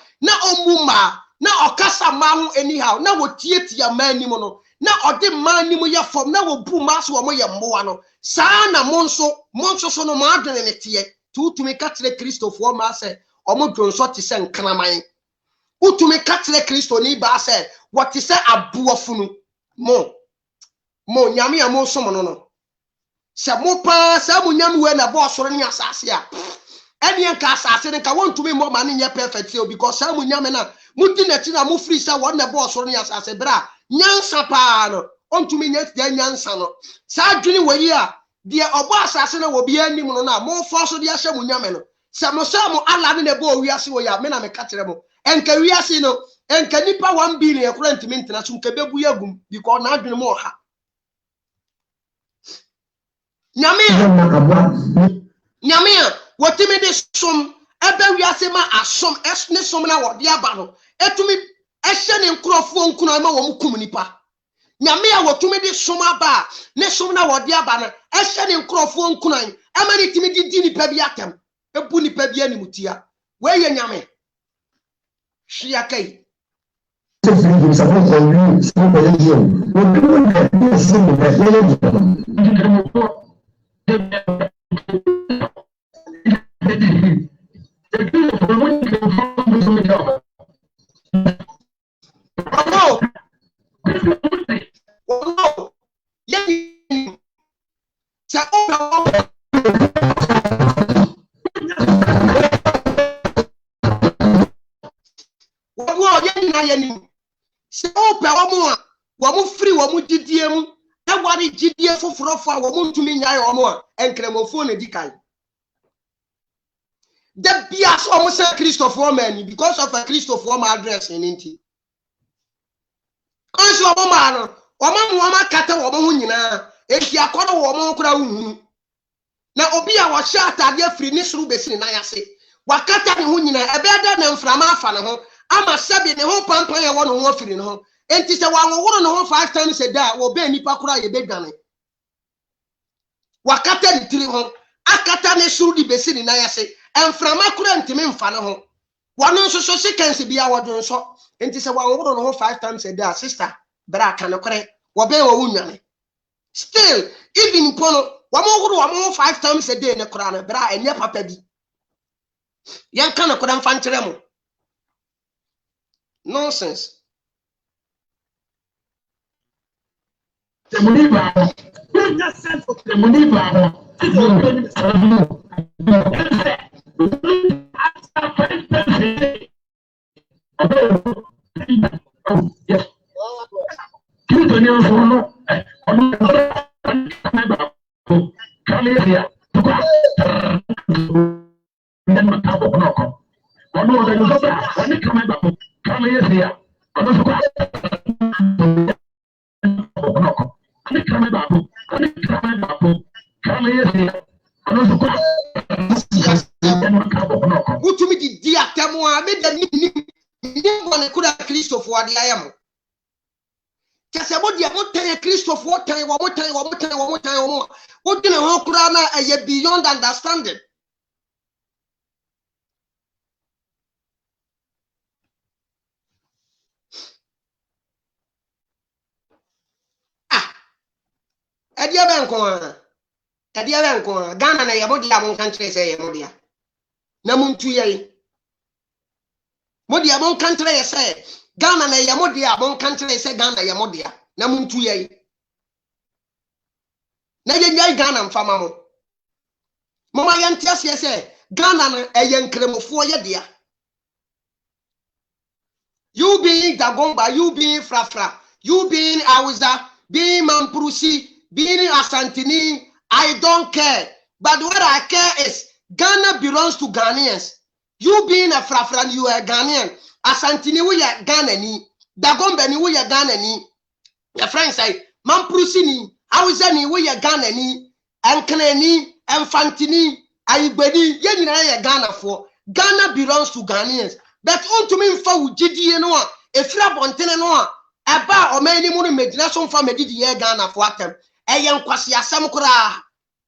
Speaker 1: omuma na okasa ma ho anyhow na wotietia ma nim no na ode ma nim ye fom na wobu ma so wo ye mmoa no saa na monso so no ma adwene ne tie tutumi ka kire Kristofo ma say omo dwonso te se nkraman utumi ka kire Kristo ni ba say what is abuofunu mo nyame ya mo som no se mo pa sa mo nyame we na bo soro ni asase a eni enka asase ne ka wontumi mo ma ne nye perfect o because sa mo nyame na mudi na ti na mo free sa won na bo soro ni asase bra nyansa pa no ontumi nya ti nyansa no sa adwene wari a de obo asase na wo bia nim no na mo fo so de ahye mo nyame no se mo ala ne bo wiase wo ya me na me ka kire mo enka wiase no enka nipa 1 billion ekura ntimi ntena so nka bebu yagum because na adwene mo ha nyame wotimi de som ebe wiase ma asom esne som na wode aba no etumi ehye ne nkrofo nkuna ma wo mukum nipa nyame a wotumi de som aba ne som na wode aba no ehye ne nkrofo nkuna ama ne timi di nipa bi atem ebu nipa bi animutia we ye nyame hwia kai Wamu free wamu didiem e wari didie foforo fa wamu ntumi nyae omo a enkremofo na dikai the bias almost say Christopher man because of a Christopher man address in inti konso omo ma no kata omo hu nyina enti akodo omo kura hu na obi a wo sha atade afri ni suru besi na yase wakata ne hu nyina ebe da na mframa afa ne ho ama sabi ne ho pampan ye wo no ho afiri ne ho enti se wanworo no ho 5 times a day wo be nipa kura ye bedwane wakata ni tiri ho akata ne suru di besi ni na yase enframa kura ntimi mfa ne ho wono nso so seconds bia wodun so enti se wanworo no ho 5 times a day sister bra ka ne kore wo be wo wunwane still even pono wo 5 times a day ne kura na bra enye papa bi yan kana kura mfa ntere mo nonsense.
Speaker 2: The money bag. You just sent for the money bag. Yes. You don't know. Come here.
Speaker 1: Utumi di dia temo a me da ni ngone kura Christopher ade ayam kase bo dia mo tan Christopher tan wo mo wo dine ho kura na eye beyond understanding edia ben ko Ghana na yebo dia mon kan kire se yebo dia na muntu ye mo dia mon kan kire se Ghana na yebo dia mon kan kire se Ghana yebo dia na muntu ye na ye nyai Ghana mfama mo ma yantia se Ghana na eyenkremofo ye dia you being Dagomba, you being Frafra, you being Awuza, being Mampurusi, being Asantini, I don't care. But what I care is Ghana belongs to Ghanaians. You being a Frafran, you are Ghanaian. Asantini, we are Ghanani. Dagombeni, we are Ghanani. Your friends say, Mamprusini, Awizani, we are Ghanani. Enkleni, Enfantini, Aibedi, Yenina Ghana for. Ghana belongs to Ghanaians. But on to me for Gidi and one, a flap on Tenenoa, a bar or many more imagination from a Didi Ghana for them. A young Kwasia Samkura.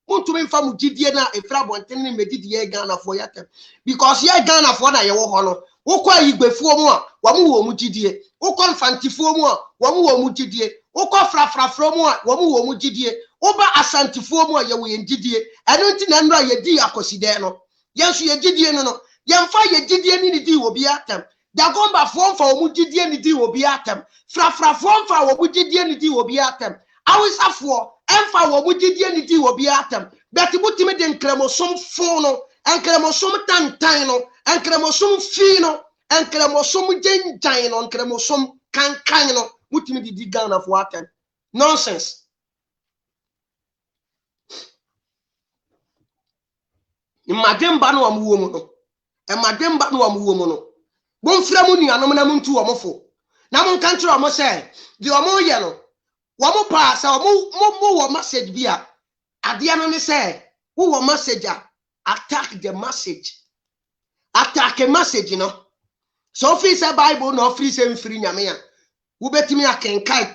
Speaker 1: Want to me from Gidi and a flap on Tenin Medidi Ghana for yatem. Because ye Ghana for na your honor. Okwa Igbe for more, Wamu Mujidie, Okon Fanti for more, Wamu Mujidie, Oko Frafra from more, Wamu Mujidie, Oba Asanti for more, Yawi and Didie, I don't think I know ye dia cosideno. Yes, ye Didie no. Yamfa ye Didie ni di will be at them. Dagomba form for Mujidie ni di will be at them. Frafra form for Mujidie ni di will be at them. I was a for Emfa Mujidie ni di will be at them. Betty Mutimid and Cremosom Fono, and Cremosom Tantino, and Cremosom Fino, and Cremosom Gentino, and Cremosom Cancano, Mutimid di Ghana of water. Nonsense. In Madame Bano am woman, and Madame Bano am woman. Bon Framuni and Nominamun to Amofo. Namun country almost say, the Omo yellow. Wamo pass or more message via. At the end, say, who will message attack the message. Attack a message, you know. So free say Bible, no free say free Yamea. Who bet me I can kite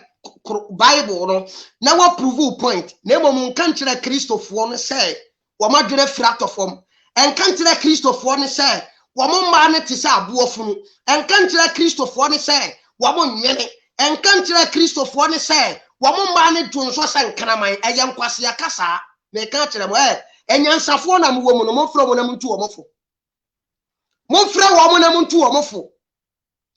Speaker 1: Bible, no. Now what prove point. Nemo mun country Christophe one say, Wama dire frat of form. And country Christophe one say, Wamo man to say buofunu. And country Christophe one say, Wamo yene. And country Christophe one say, Wamo man to so san kanamai. I am kwasia kasa. Me country mo enyan safo na mo no mo fro mo na muntu omofo. Mo fra wo mo na muntu omofo.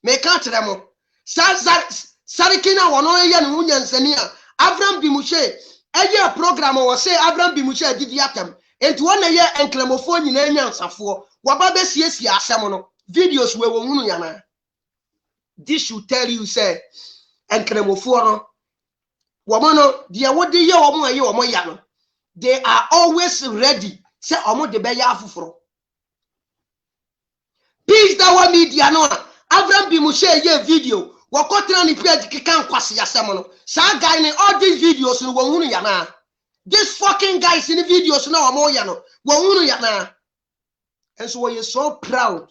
Speaker 1: Me country mo. Sarikina wono ye no hunyansani a Abraham Bimushe eye program wo say Abraham Bimushe didi atem. Enti wona ye enklemofo nyina enyansafo. Waba be siesie asem no. Videos we wo hunu yana. This should tell you say enklemofo no womono de wode ye wo mo aye wo mo ya no. They are always ready. Say omo de be ya afufuro. Peace that one media no. Abraham Bimushe ye video. Wakotra ni page kikan kwasi yasem no. Sa guy ni all these videos no wo hunu ya na. This fucking guys in the videos no omo ya no. Wo hunu ya na. And so we are so proud.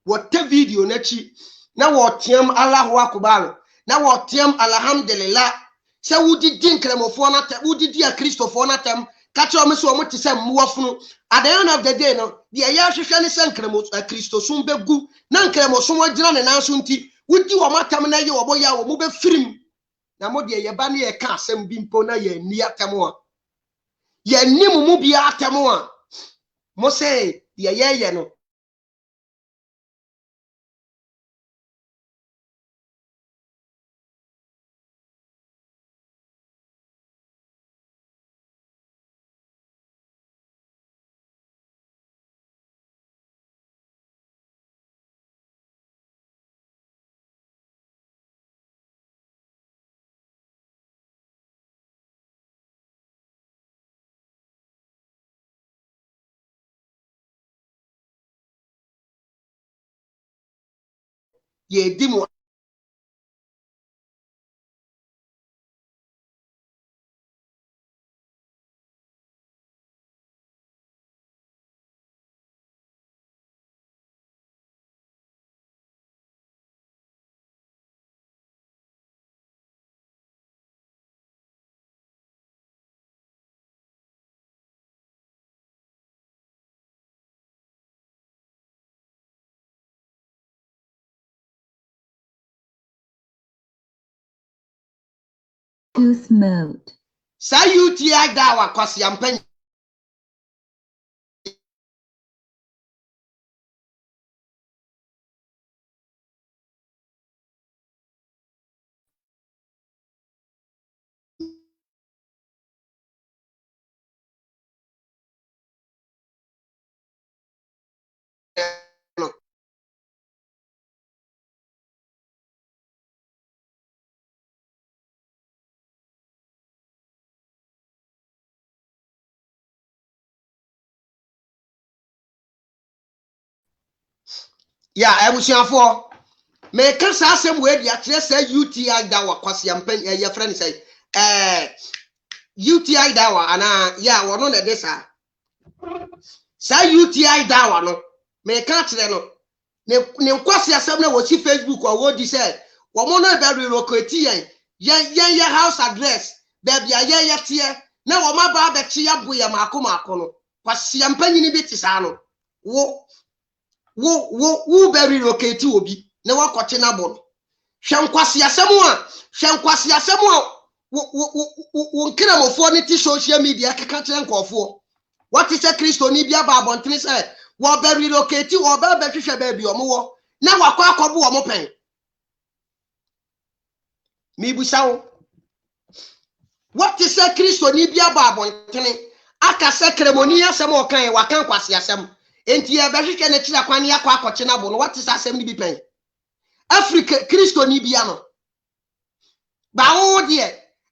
Speaker 1: What the video na chi na wo tiam Allahu akbar. Na wo tiam alhamdulillah. Say wudi din kremofo na tem wudi dia Christopher na tem catch o me so mo te say muafunu at the end of the day no dia ya hwehwe ne say kremo Christo so begu na kremo so wagina ne nan so nti wudi wo matam na ye wo boya wo mo be firim na mo dia ye ba ne ye ka asem bi mpo na ye ni atem a ye ni mu bi atem a mo say ye no. Ye di mo
Speaker 4: Youth mode.
Speaker 1: say UTI da wa kwasi ampan ya ebusuafo me ka sa asem we dia kire say UTI da wa kwase ampan ye friend say UTI da wa ana ya wono na de sa UTI da wa no me ka kire no ne kwase asem na wo si Facebook or wo di say wo mo na be relocate yen house address baby aye tie na wo ma ba be chi ya boye mako no kwase ampan ni bi ti sa no wo be relocate obi na wakote na bo hwenkwase asemu a wo nkramofo ne ti social media keka kire nkofo what is a Christo ni bia ba abontene say wo be relocate wo ba be hwehwe ba bi omo na wakọ akobo omo pen mi busawo what is a Christo ni bia ba abontene aka se kremoni asem o kan wakan kwase asem enti e be hwehwe ne kire kwan ya kwa akoche na bo no what is asem ni bi pen Africa Christo ni bia no ba wo de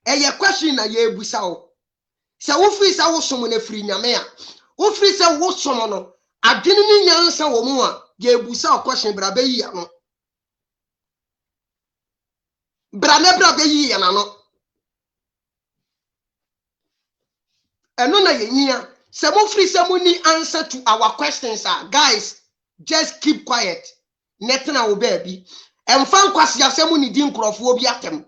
Speaker 1: eye question na ye busa wo se wo free sa wo som na free nyame a wo free se wo som no adwene ni nyansa wo mu a ye busa question bra be yi ya no bra be yi ya na no eno na ye nyia se mo free se mo ni answer to our questions are guys just keep quiet netina wo baby emfa nkwase asemu ni di nkrofo obi atem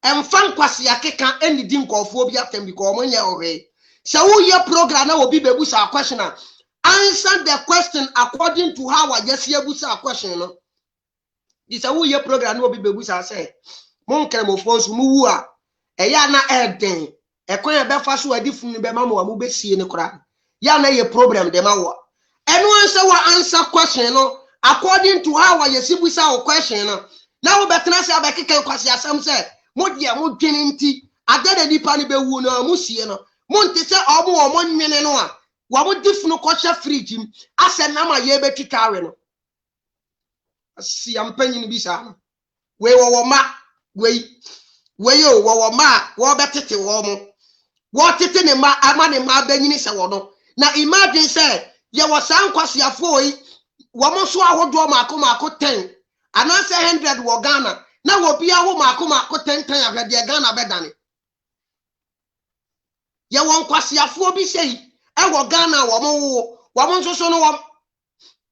Speaker 1: emfa nkwase akeka eni di nkrofo obi atem because omonye ohe se wo ye program na obi bebusa question answer the question according to how I just hear busa question no this wo ye program na obi bebusa say mon kremofo so mu wu a eya na eden ekon e be fa so adifun ni be ma mo be sie ni kora ya na ye problem de ma wo eno answer question no according to how I see busa question no na wo betena se abekeka kwase asem se mo de mo dwene nti agada nipa ni be wu no mo sie no mo nte se omo nwene no a wo mo difunu ko hye fridge ase na ma ye betwitwawe no asi ampanyin bi sa we wo ma we yo wo ma wo betete wo mo wo tete ne ma ama ne ma banyini se wo no na imagine say ye wo san kwase afo yi wo so ahodo mako 10 anase 100 wo Ghana na wo bia ho mako 10 ahwede Ghana bedane ye won kwase afo bi sei e wo Ghana wo mo nso no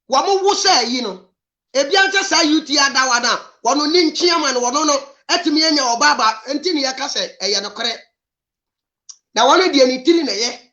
Speaker 1: wo mo wo sei yi no e bia nche sa UTI adawa na wo no ni nchiama no wo no atimi anya obaba enti ne yaka se eye no kore na wo no de ni tiri na ye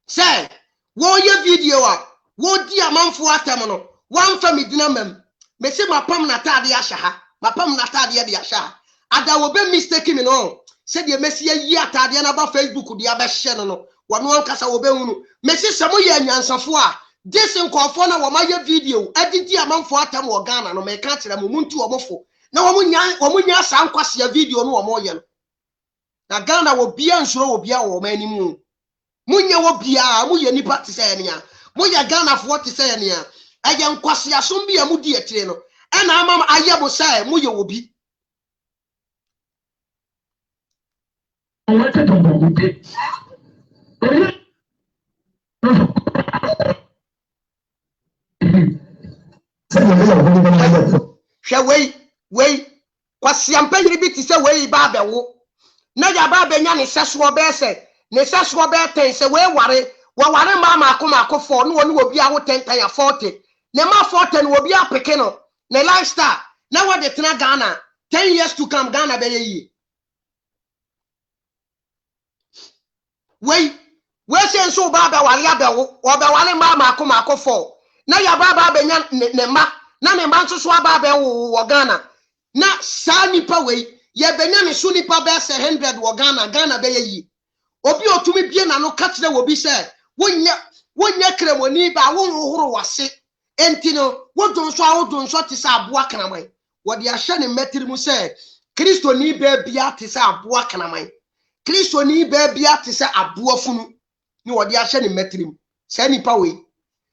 Speaker 1: say wo ye video a wo di amanfo atem no wan fa medina mem me se mapam na tade ahya ha mapam na tade de ahya ada wo be mistake me no se de mesi yi atade na ba Facebook de abehye no wono ankasa wo be hunu me se samo ye anyansafo a disen kofo na wo ma ye video adidi amanfo atem wo Ghana no me ka kire mo muntu omofo na wo munya sankwase ya video no wo mo ye no na Ghana wo bia nsuro wo bia wo manimu munya wo bia mu ye nipa te se ne a moya Ghana for te say ne a aye nkwase asom bia mu di etire no e na ama aye bo say mu ye obi we kwase ampanyiri bi te say we ba bewo na ya ba benya ne seso be se ne seso be ten se we ware waware mako for no woni obi a wo 10 ya 40 ne ma 40 no obi apeke no ne lifestyle na wo de tena Ghana 10 years to come Ghana be yi we say so baba wale abewo wale mako for na ya baba benya ne ma na ne ma nso so aba abewo wo Ghana na sa nipa we ye benya ne so nipa be 100 wo Ghana be yi obi otumi bie na no ka kire wo bi say wonya kremoni ba wo horo wase enti no wodon so te sa aboa kanaman wo de ahye ne metiri mu say Kristo ni ba bia te sa aboa kanaman Kristo ni ba bia te sa aboa funu ni wo de ahye ne metiri mu say nipa we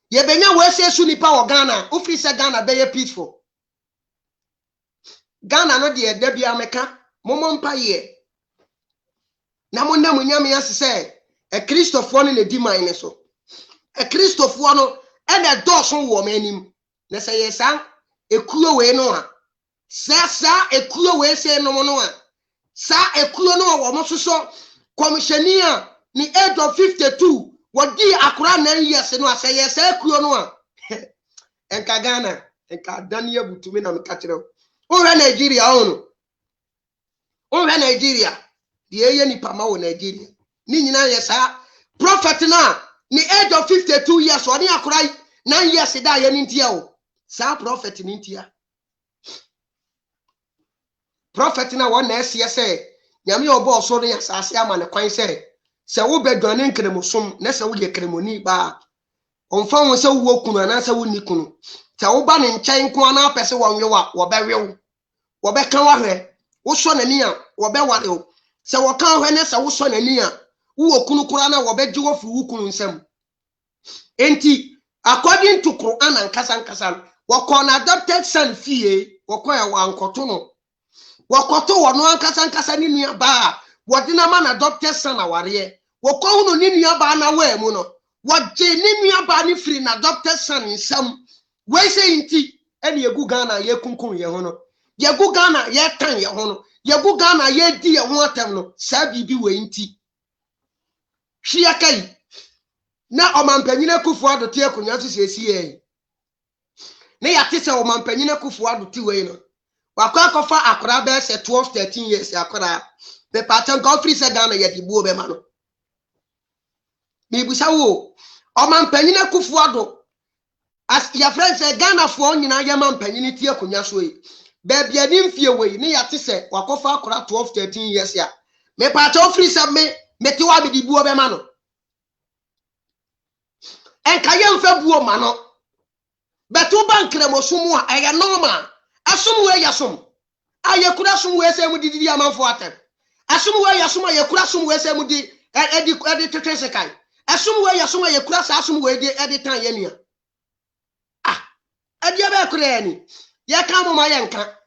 Speaker 1: ye benya we say su nipa wo Ghana ofri say Ghana be ye peaceful Ghana no de da bia meka momon pa ye na mo na munyame asese e Christopher ne di man ne so e Christopher no e na doso wo manim na say yesa ekuo we no a sa ekuo we say no no a sa ekuo no wo mo so commissioner ni age of 52 wodi akora 9 years no a say yesa ekuo no a enka Ghana enka Daniel Butumi na meka kire o hwe Nigeria ono o hwe Nigeria die ye ni pama wo Nigeria ni nyina yesa prophet na ni age of 52 years oni akora 9 years da ye ni ntia o sa prophet ni ntia prophet na won na esie say nyame obo so no yasase ama ne kwan say se wo bedwane nkremosom na se wo ye kremoni ba onfa won se wo kunu ana se wo ni kunu se wo ba ne nkyɛn ko ana pese wonwe wa wo bewew wo be kan wa hwe wo so nani a wo be ware o se wo kan hwe ne se wo so nani a wo kunu kura na wo be gye wo fi wo kunu nsam enti according to Quran and kasan wo kon adopted son fie wo kon ya wankoto no wo koto wo no kasan ni nua ba wo de na man adopted son aware wo kon no ni nua ba na wa mu no wo je ni nua ba ni free na adopted son nsam we say nti ene egu Ghana ye kunkun ye ho no ye gu Ghana ye kan ye ho no ye gu Ghana ye di ye ho atem no sa bibi we nti hwe akai na omampanyina kufu adote akonya so siesie ne yate se omampanyina kufu adote we no wakwa kofa akora be se 12-13 years akora be pattern go free se Ghana ye dibuo be ma no me busa wo omampanyina kufu ado as your friend say Ghana for nyina ye mampanyini tie akonya so yi be bia ni mfie we ne yate se wakofa akora 12-13 years ya me pattern free se me ti wa be dibuo be ma no enka ye mfa buo ma no beto bankremosum a eye normal asum we yasom ayekura sum we se mu didi amanfo atem asum we yasom ayekura sum we se mu di edi tetese kai asum we yasom ayekura sa asum we di edi tan ye nua edi ebe kura ni ye ka mo ma ye nka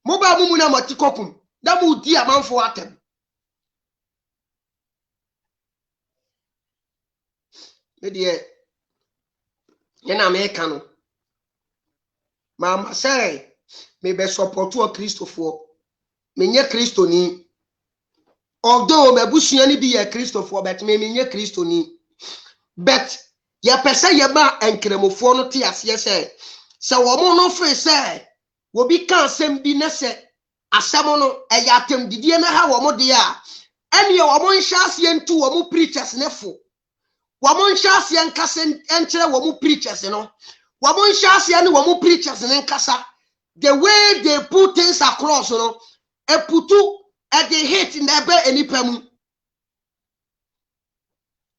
Speaker 1: mo ba mu na matikokum da mu di amanfo atem edi na me kanu mama say me be support o Christopher me nye Christoni although me busua ni bi ye Christopher but me nye Christoni but ye pese ye ba enkremofo no te ase se wo mo no free say wo bi kan sem bi na se asem no e ya tem didie na ha wo mo de a ene wo mo nhya ase ntu wo mo preachers ne fo wo nhya ase nkase enkere wo mu preachers no wo nhya ase ne wo mu preachers ne nkasa the way they put things across no e putu e dey hit na be enipa mu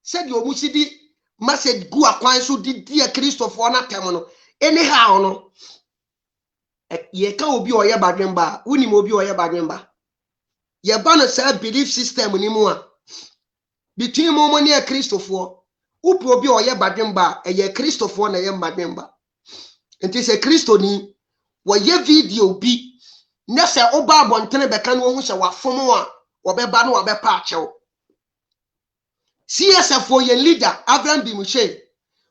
Speaker 1: said yo mu sidi message gu akwan so di Christopher na tem no anyhow no ye ka obi oye badwemba uni mo obi oye badwemba ye ba no say belief system ni mu a between mo ne Christopher upo obi oye badwemba eye Christopher na ye badwemba enti se Christo ni wo ye video bi na se oba abontene beka no hu se wafom a wo be ba no wo be pa achew CSF ye leader Abraham Bimushe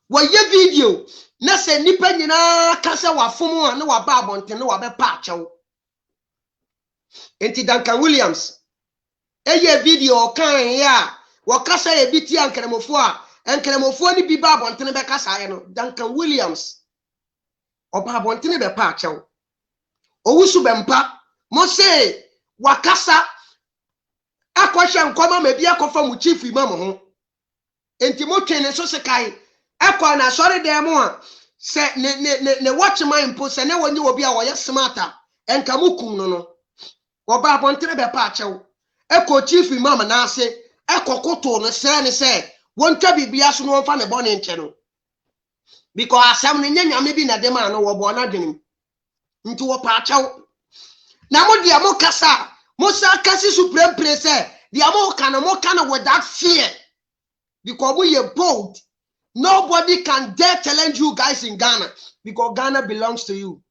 Speaker 1: wo ye video na se nipa nyina ka se wafom a na wo ba abontene wo be pa achew enti Duncan Williams eye video kan ya wo ka se e biti ankremofo a enkremofo ni bi ba abontene be ka sa ye no Duncan Williams oba abontene be pa achew owusu bempa mo se wakasa akwahwe nkoma ma bia kofa mu chief imam ho enti mo twene so se kai akwa na sori dem a se ne watch my impo se ne woni obi a wo ye smarter enka mukum no oba abontere be pa achew eko chief imam na ase ekokoto no se ne se wonta bibia so no wonfa ne bone nche no because asam ne nyanyame bi na dem a no wo bo na dwenim nti wo pa achew na mo dia mo kasa mo sa kasi supreme praise dia mo kana without fear because we are bold. Nobody can dare challenge you guys in Ghana because Ghana belongs to you.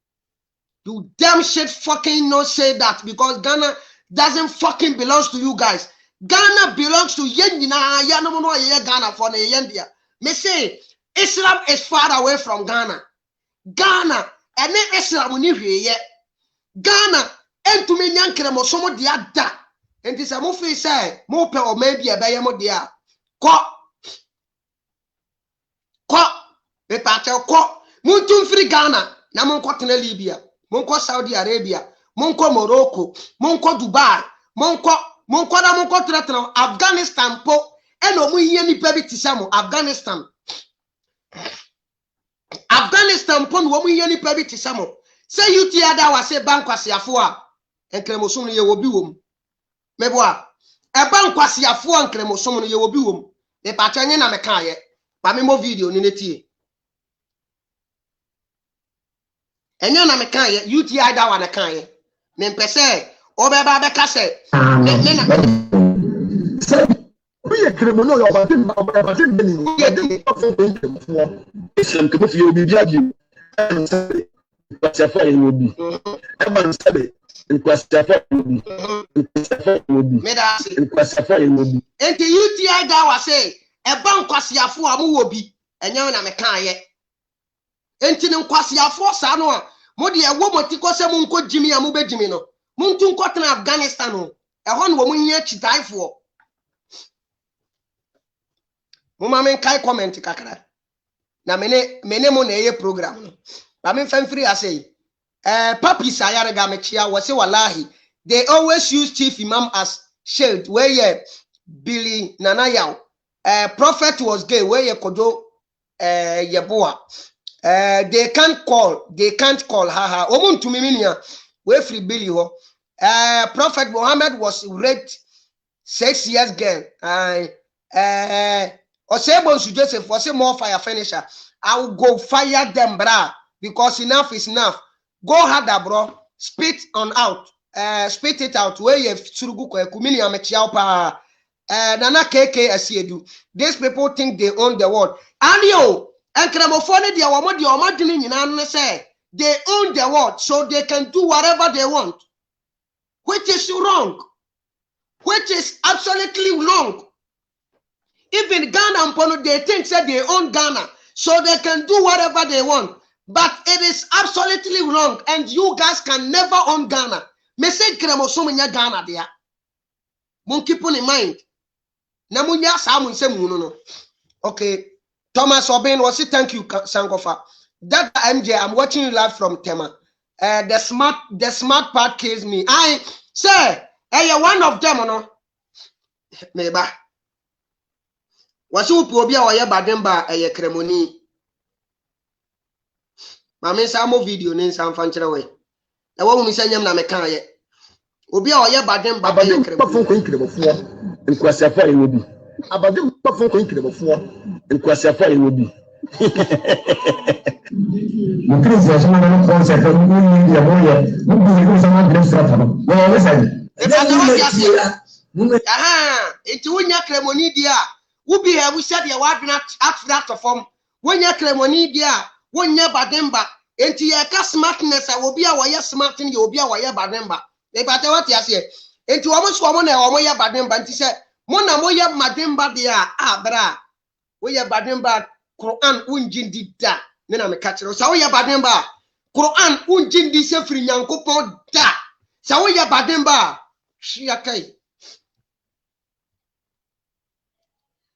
Speaker 1: You damn shit fucking not say that because Ghana doesn't fucking belongs to you guys. Ghana belongs to Yenina. Ya no no ye Ghana for the India. Me say Islam is far away from Ghana. Ghana ene Islam ni hweye Ghana entumi nyankere somo de ada enti se mo fi say mo pe o ma bi ebeye mo de a ko me pa che ko muntu mfiri Ghana na mo nko tena Libya mo nko Saudi Arabia mo nko Morocco mo nko Dubai mo nko tena Afghanistan po eno mu hie nipa bi tisamo Afghanistan po no mu hie nipa bi tisamo say UTI ada wa say bankwasiafo a enkremosom no ye wo bi wom mebo a e bankwasiafo a enkremosom no ye wo bi wom me pa che nye na me kan ye ba me mo video ni netie enye na me kan ye UTI ada wa na kan ye me mpese obeba be ka say me na
Speaker 2: we are criminal no about him many some come for you be you and say what your fire will be everyone said in question will be
Speaker 1: me da say
Speaker 2: in question will be
Speaker 1: enti UTI da wa say e bankwasiafo a mo wo bi enye na me kan ye enti ne nkwasiafo sa no a mo de e wo motiko se mo nko jimi a mo be jimi no mo ntu nko tena Afghanistan no e ho no mo hia chitaifo mo ma men kai comment kakra na mene mo na eye program no ba men fan free asay papi sayare ga me chia wo se wallahi they always use chief imam as shield where ye Billy Nanayaw prophet was gay where ye kodo yeboa they can't call haha omuntu miminia we free Billy ho prophet Muhammad was raped 6 years girl Osebonsu Joseph was a more fire finisher. I will go fire them, bra, because enough is enough. Go harder, bro. Spit it out. Where you surugu kumini amechiao pa nana keke asiedu. These people think they own the world. Anio, and Kremofone dia wamo dia omadini nyina say they own the world, so they can do whatever they want, which is wrong, which is absolutely wrong. Even Ghana and Pono, they think that they own Ghana, so they can do whatever they want. But it is absolutely wrong, and you guys can never own Ghana. Me say Kremosomanya Ghana there. Mon keep on in mind. Namunya Samun Semuno. Okay. Thomas Obin was it? Thank you, Sankofa. That MJ, I'm watching you live from Tema. The smart part kills me. I say, hey, you're one of them, no? Maybe. Wasu pobia wa ye bademba eye kremoni mame sa mo video ni nsa mfa nkere we na wo hunu sanyam na meka ye obi a ye bademba eye
Speaker 2: kremoni nkwasiafa e wobi abadem pafon ko kremofo nkwasiafa e wobi
Speaker 3: mo krisia so na concept ni ya boye mo bi ko sama administrator no we say
Speaker 1: aha eti wonya kremoni dia Ubi have we said your wife not at form when you're cremoni dia, when you're bademba, and your smartness, I will be our smart in you'll be our bademba. They better what you say. And to almost woman or moya bademba, and he said, Mona moya mademba dia, bra. We are bademba, Quran unjin did that. Then I'm a catcher. So we are bademba, Quran unjin di sefri yankopo da. So we are bademba, she okay.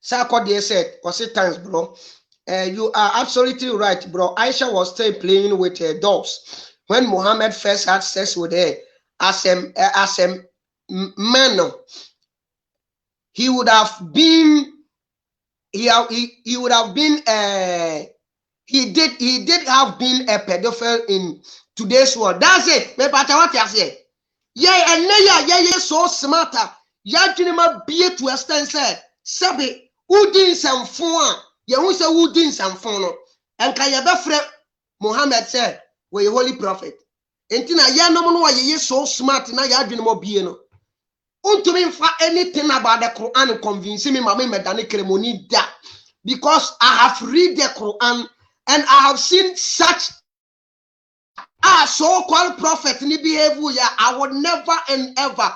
Speaker 1: Sarkodie said, was it times, bro? You are absolutely right, bro. Aisha was still playing with her dolls when Muhammad first had sex with her. As a man, he would have been. He would have been. He did have been a pedophile in today's world. That's it. Me pata what you say? Yeah, and yeah, so smarter. Ya jinima be to extend said, Sabi. Udin samfon ye hu se udin samfon no enka ye befre Muhammad said we holy prophet enti na ye nom no ye so smart na ya adwene mo bie no untumi mfa anything about the Quran convince me mama medane kremoni da because I have read the Quran and I have seen such so-called prophet ni behavior. I would never and ever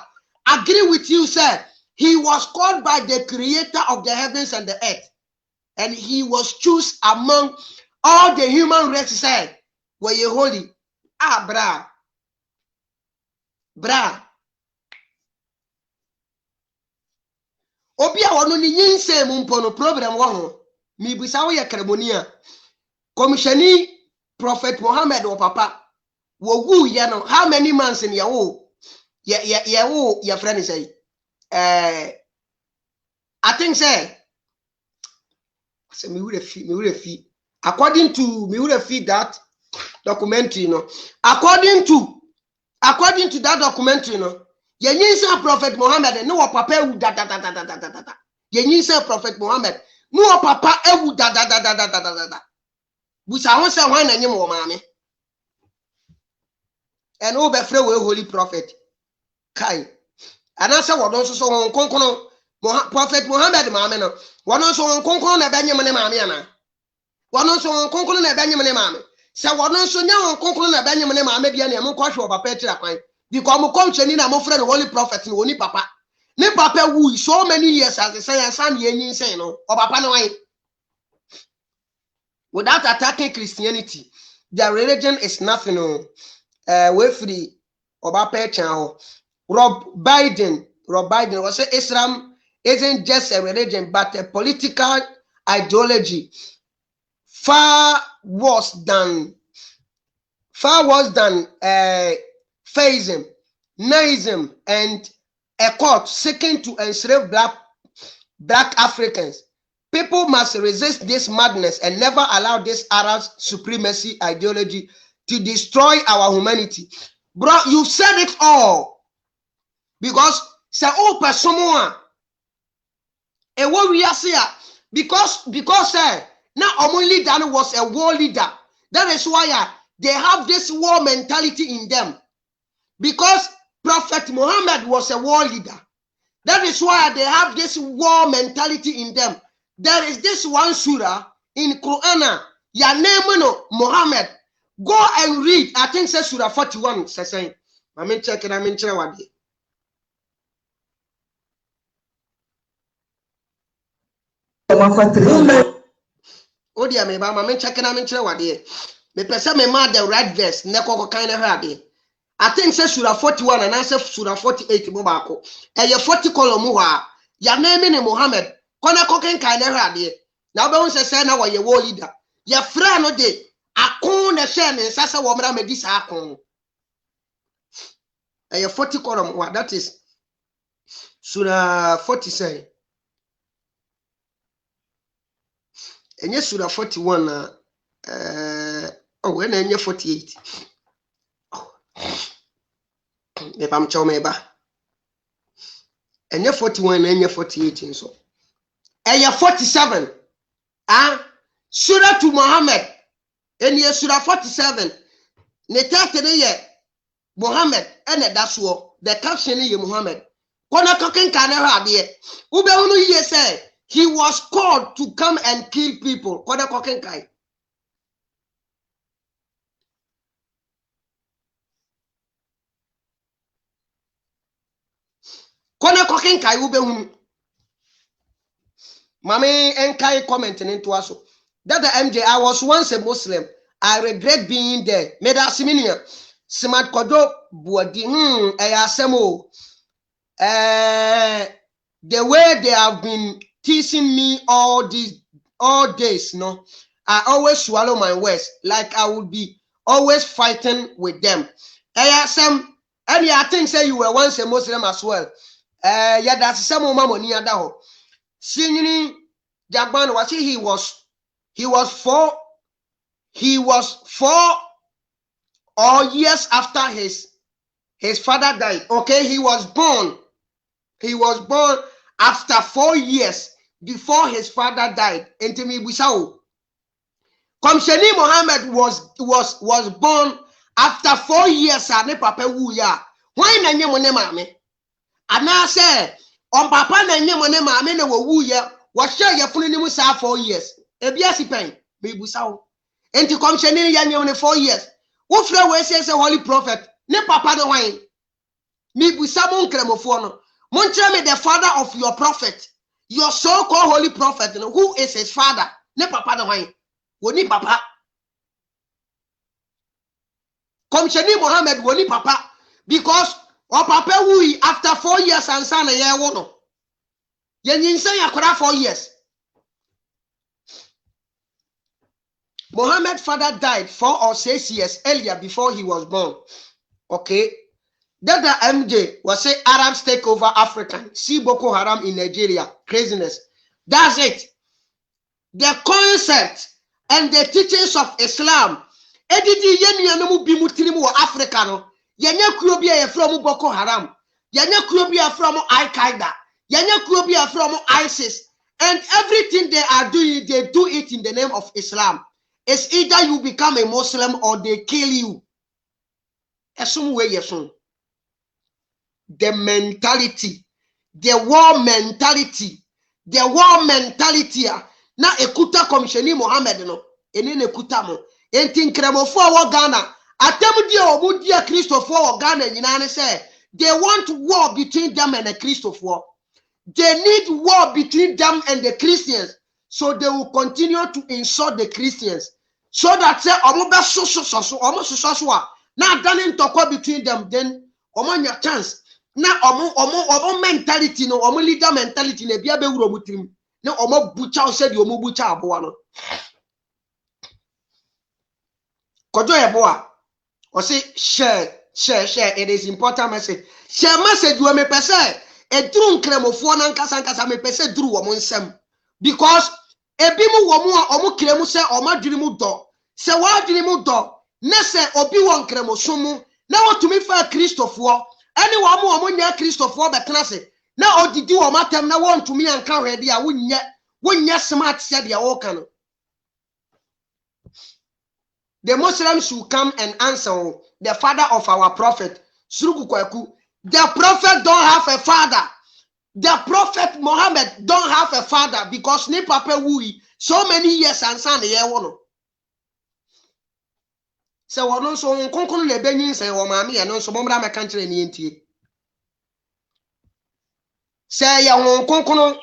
Speaker 1: agree with you, sir. He was called by the creator of the heavens and the earth. And he was chosen among all the human race, said, were you holy? bra obi a wono ni yinse mu mpo no problem wo ho mi bisa wo ye kremonia komishani Prophet Muhammad or papa wo wu ye no how many months in your wo your friend say I think say me would have according to me would have feed that documentary no according to that documentary no Yenisa Prophet Muhammad no papa wu da Yenisa Prophet Muhammad no papa ewu da busa won say wan nanyim wo maame and o be free we holy prophet kai anasa wodon so won konkono Prophet Muhammad maame no wodon so won konkono na banyim ne maame ana wodon so won konkono na banyim ne maame se wodon so nya won konkono na banyim ne maame bia ne mo kwahwe papa tira kwan because mo komcheni na mo frɛ no holy prophet no oni papa ne papa wu so many years as say san ye nyin say no o papa no wan without attacking Christianity their religion is nothing we free oba pechan ho Rob Biden was say Islam isn't just a religion but a political ideology far worse than Fascism, Nazism, and a court seeking to enslave black Africans. People must resist this madness and never allow this Arab supremacy ideology to destroy our humanity. Bro, you've said it all. Because say oh person and what we are saying because now our leader was a war leader. That is why they have this war mentality in them. Because Prophet Muhammad was a war leader. That is why they have this war mentality in them. There is this one surah in Quran. Ya name no Muhammad. Go and read. I think say surah 41 says saying. I mean check it. I mean check what day. Oh dear me, but I mean check it. I mean check what day. Me pesa me ma the right verse. Neko kind of hard. I think say surah 41 and I say surah 48 mo bako. E ye 40 column wa. Ya name ni Muhammad. Kona koken kind of hard. Now be won say na wa ye war leader. Ye fra no de akon na share ne sasa wo mra medi sa akon. E ye 40 column wa that is surah 47. Enye surah 41 when enye 48. Me pam chow me ba. Enye 41 enye 48 so. Enye 47. Surah to Muhammad. Enye surah 47. Ne tate ne ye Muhammad ene daswo. The caption ye Muhammad. Kona koken kane ha de. Ube unu ye say he was called to come and kill people. Kona koken kai. Kona koken kai ube unu. Mami enkai commenting into us. That the MJ, I was once a Muslim. I regret being there. Meda siminia. Simat kodo buadi. Ayasemo. The way they have been teasing me all days, no. I always swallow my words. Like I would be always fighting with them. Ayasem. And I think say you were once a Muslim as well. Yeah, that's some mama ni adaho. Singing Jagban was he was 4 years after his father died. Okay, he was born after 4 years before his father died. Entimi Busau. Komsheni Muhammad was born after 4 years. Ane papa wu ya. Why na nye mone mame? Ana say on papa na nye mone mame na wo wu ya. Wa share ya funu ni mu sa 4 years. Ebia sipen me Busau. Enti komsheni ya nye mone 4 years. Wo frɛ we say holy prophet. Ne papa no wan. Me Busau mon kremofo no. Mon tell me the father of your prophet. Your so-called holy prophet, you know, who is his father? Ne papa no wan. Woni papa. Komsheni Mohammed woni papa because or papa wui after 4 years and son a year wono. Yen say yakora 4 years. Mohammed's father died 4 or 6 years earlier before he was born. Okay. That the MJ was say Arabs take over Africa. See Boko Haram in Nigeria. Craziness. That's it. The concept and the teachings of Islam. Edidi yeni anamu bimutirimu wa Africa no. Yenya kuobi ya from Boko Haram. Yenya kuobi ya from Al-Qaeda. Yenya kuobi ya from ISIS. And everything they are doing, they do it in the name of Islam. It's either you become a Muslim or they kill you. The mentality, the war mentality, na ekuta komisheni Mohammed no, ene ekuta mo, enti nkremofo wa Ghana, atem dia omudia Christopher wa Ghana nyina ne say, they want war between them and the Christopher. They need war between them and the Christians, so they will continue to insult the Christians, so that say omo so na dane ntokwa between them, then omo nya chance. Na omo mentality no, omo leader mentality na bia be wuro mutrim na omo bucha o se di omo bucha aboa no kojo yeboa o say share it is important message share message we me pese e duru nkremofo na nkasa me pese duru wo nsem because ebi mu wo mu a omo kremu se omo adwiri mu do se wa adwiri mu do na se obi wo nkremoso mu na wotumi fa Christopher any one nya Christopher betenase na odidi wo matem na won tumi anka hwede a wonnya smart said ya wo kan. The Muslims should come and answer the father of our prophet Suruku Kwaku. The prophet don't have a father. The prophet Muhammad don't have a father because ni papa wui so many years and son ye wono. So wono so nkonkon le benyin say wo maami ye no so bomra me kan kire ni entie. Say ya nkonkon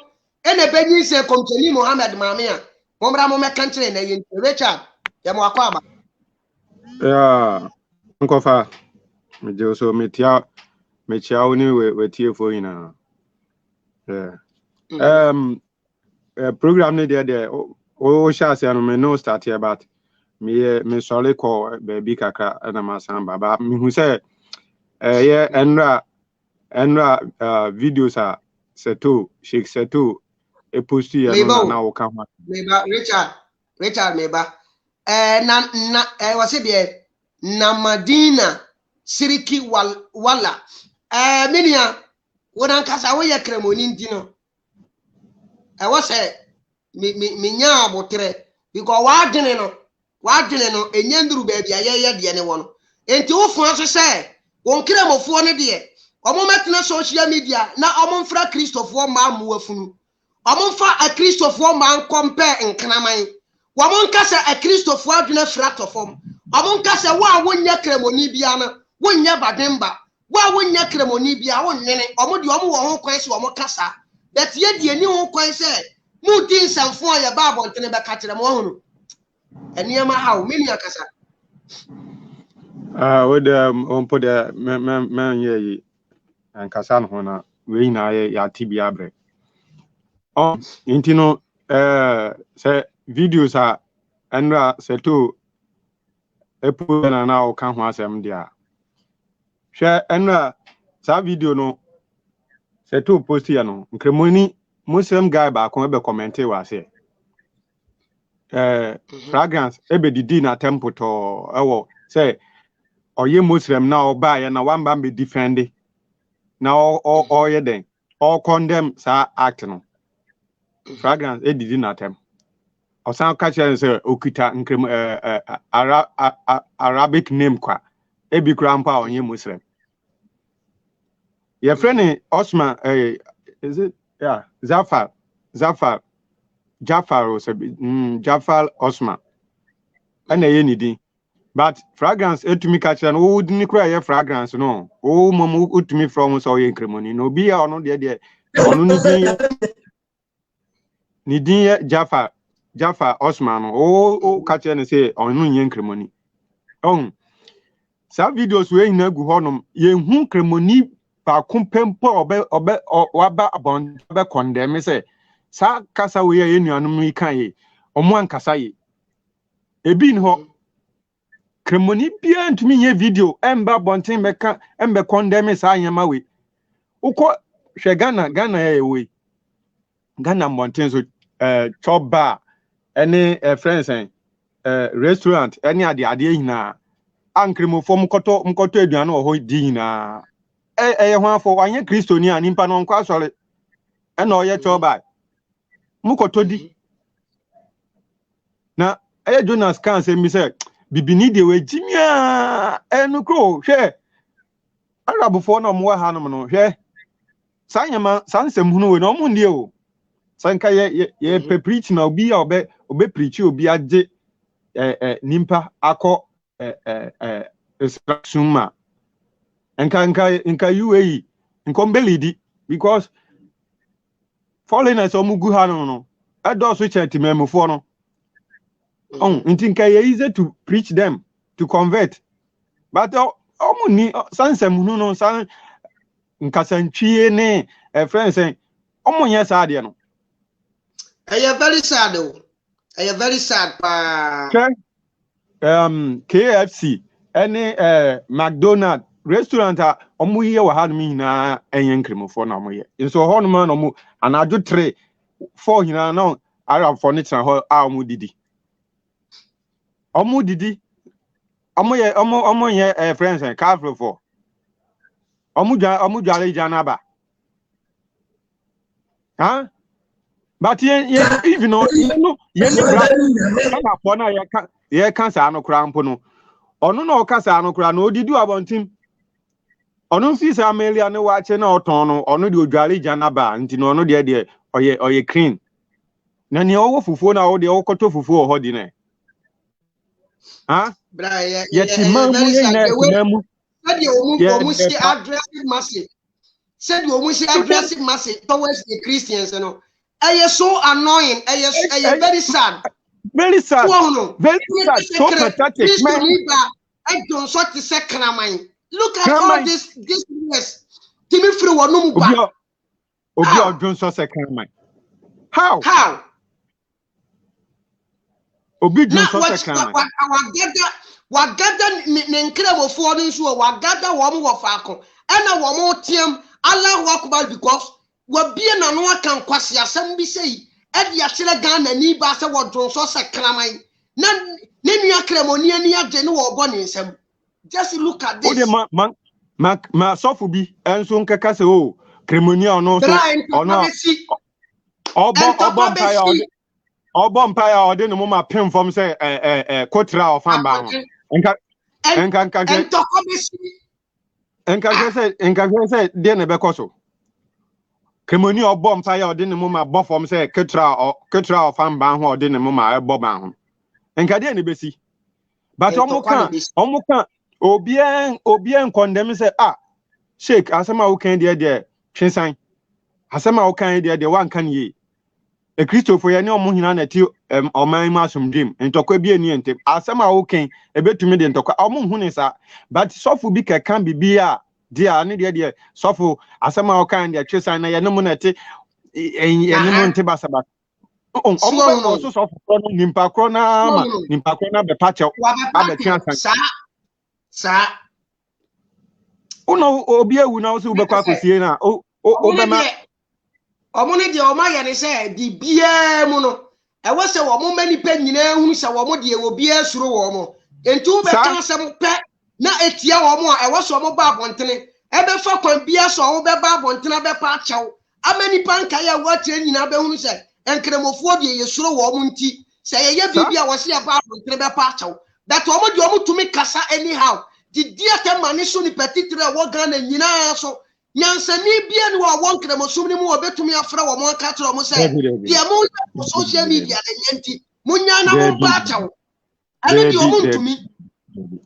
Speaker 1: ene benyin say komcheni Muhammad maami a bomra mo me kan kire na entie. Richard ya mo akwa aba.
Speaker 5: Yeah, Nkofa, me so me chia oni we tie fo ina. Yeah. Program ne there o sha say no me no start here but me sorry call baby kaka na masan baba me hu say yeah enra videos are seto Sheikh Seto e post here na o ka ho.
Speaker 1: Meba Richard meba was it na Madina Siriki wala minia wodan kasa wo ye kremoni ndino was say me nya abotre because wadene no enyanduru baby aye de ne wono enti wo fun so say won kremofo ne de omo metna social media na omo mfra Christopher ma amuafunu omo mfa a Christopher ma compare nkanaman wamon kasa a Christopher adwena frato form amon kasa wa wonya kremoni bia na wonya bademba wa wonya kremoni bia wonnene omo de omo wo ho kwan se omo kasa that ye de ani ho kwan se mu din sanfo ya ba abontene be ka kire mo hono eniama hawo meni akasa
Speaker 5: With on put the man ye and Kasan hona we na ya tibia bre. Oh, intino say videos are enra seto epu na na o kan ho asem dia. Hwe enra sa video no seto post ya no nkremoni Muslim guy ba kon be comment wa say fragrance ebe didi na temple to ewo say oye Muslim na oba ya na wamba be defend na o ye den all condemn sa act no fragrance edidi na tem osan ka chere say okita nkrem Arabic name kwa ebi krampa onye Muslim your friend Osman is it yeah Jafar or Jafar Osman and ye nidi but fragrance etumi ka chere no would ni kra ye fragrance no o mom utumi from so ye nkremoni no bi ya ono de ono ni din Jafar Osman o ka chere ne say onu nye nkremoni Sa videos we na gu honom ye hu kremoni ba kompempo waba abon be condemn say sa kasa we ye nuanum yi kan ye omo ankasa ye ebi nho kremoni bia ntumi nye video emba bonten beka embe condemn sa anyama we uko hwe Ghana ye we Ghana bonten so chop bar any friends restaurant any ade hina ankremofo mkoto aduane ho di hina ho afọ anye kristoni a nimpa no nkwa sọrọ na oye chop bar mkoto di na Jonas kan say mi say bibini de we jimia enukro hwe arabufo na mo ha no no hwe sanyama sansem hunu we no mo ndie o sanka ye preach na obi a obe preach obi age nimpa akọ extraction nka UAE nkombelidi because foreigners omugu ha no ado so chat memufo no nti nka easy to preach them to convert but omuni sansem hunu no san nkasantwie ne friends omunye sa ade no
Speaker 1: very sad though. Very sad pa
Speaker 5: KFC any McDonald restaurant a omuye wa ha no hina enyen kremofo na omuye nso ho no ma no mu anajo 3 4 hina no Arab for night ho a omudidi omuye friends careful for omujale janaba huh but even no na for na ye cancer no kra mpo no onu na o kasa no kra no odidu abontim onu fi sa amelia ne wache na oton no onu de odwale janaba nti no onu de oye clean na ni owo fufuo na o de okoto fufuo ho di ne ha
Speaker 1: bra
Speaker 5: ye ti mamu ye na mu
Speaker 1: said you almost addressing message. Said you almost addressing message towards the Christians, you know. I so annoying. I very sad.
Speaker 5: Very sad. Very sad. So pathetic.
Speaker 1: I don't sort to say cramine. Look at all this mess. Timmy free one no
Speaker 5: Obi don't so say cramine. How? Obi don't so say cramine.
Speaker 1: Wagada nenkrewo fo no nso wagada wo mo wofako ena wo mo tiem Allahu Akbar because we bie na no aka nkwase asem bi sei e dia kire Ghana ni ba se wo don so se kraman na ne nua kremoni ani age ne wo bo ne nsem just look at this
Speaker 5: ma sofu bi enso nkeka se o kremoni ono so ono obo empire ode no ma pem form say kotra of amba ho enka say de ne be koso kremoni obo empire ode no ma bo form say kotra of amba ho ode no ma ebo ban ho enka de ne be si but omuka obien condemn say sheik asema wo kan de twensan asema wo kan de wan kan yi e Christopher ya ne omo hina na ti oman ma asomdwem ntokwa bi eni ente asema wo kan e betumi de ntokwa omo hu ne sa but sofu bi ka kan bibia dia ne de sofu asema wo kan de twensan na ye ne mu na ti ye ne mu nte basaba omo so sofu no nimpa kro na be pacho abe twensan
Speaker 1: sa
Speaker 5: uno obi ewu na so be kwa akosie na obema
Speaker 1: omune de o ma ye ne se di bia mu no e wo se wo mo mani pa nyina hu se wo mo de wo bia suro wo mo entu be kan se mo pe na etia wo mo e wo so mo ba abontene e be fa kwan bia so wo be ba abontene be pa achew amani pa nka ya wo tie nyina be hu se enkremofo de ye suro wo mo nti se ye bibia wo se ya ba abontene be pa achew that wo mo de wo mo tumi kasa anyhow di dia te mani so ni petitre wo Ghana nyina so nyansani bia ni wa won kremosum ni mu obetumi afra wo mo ka tro mo say dia mo social media na nyanti munya na mo ba taw ani di o mo ntumi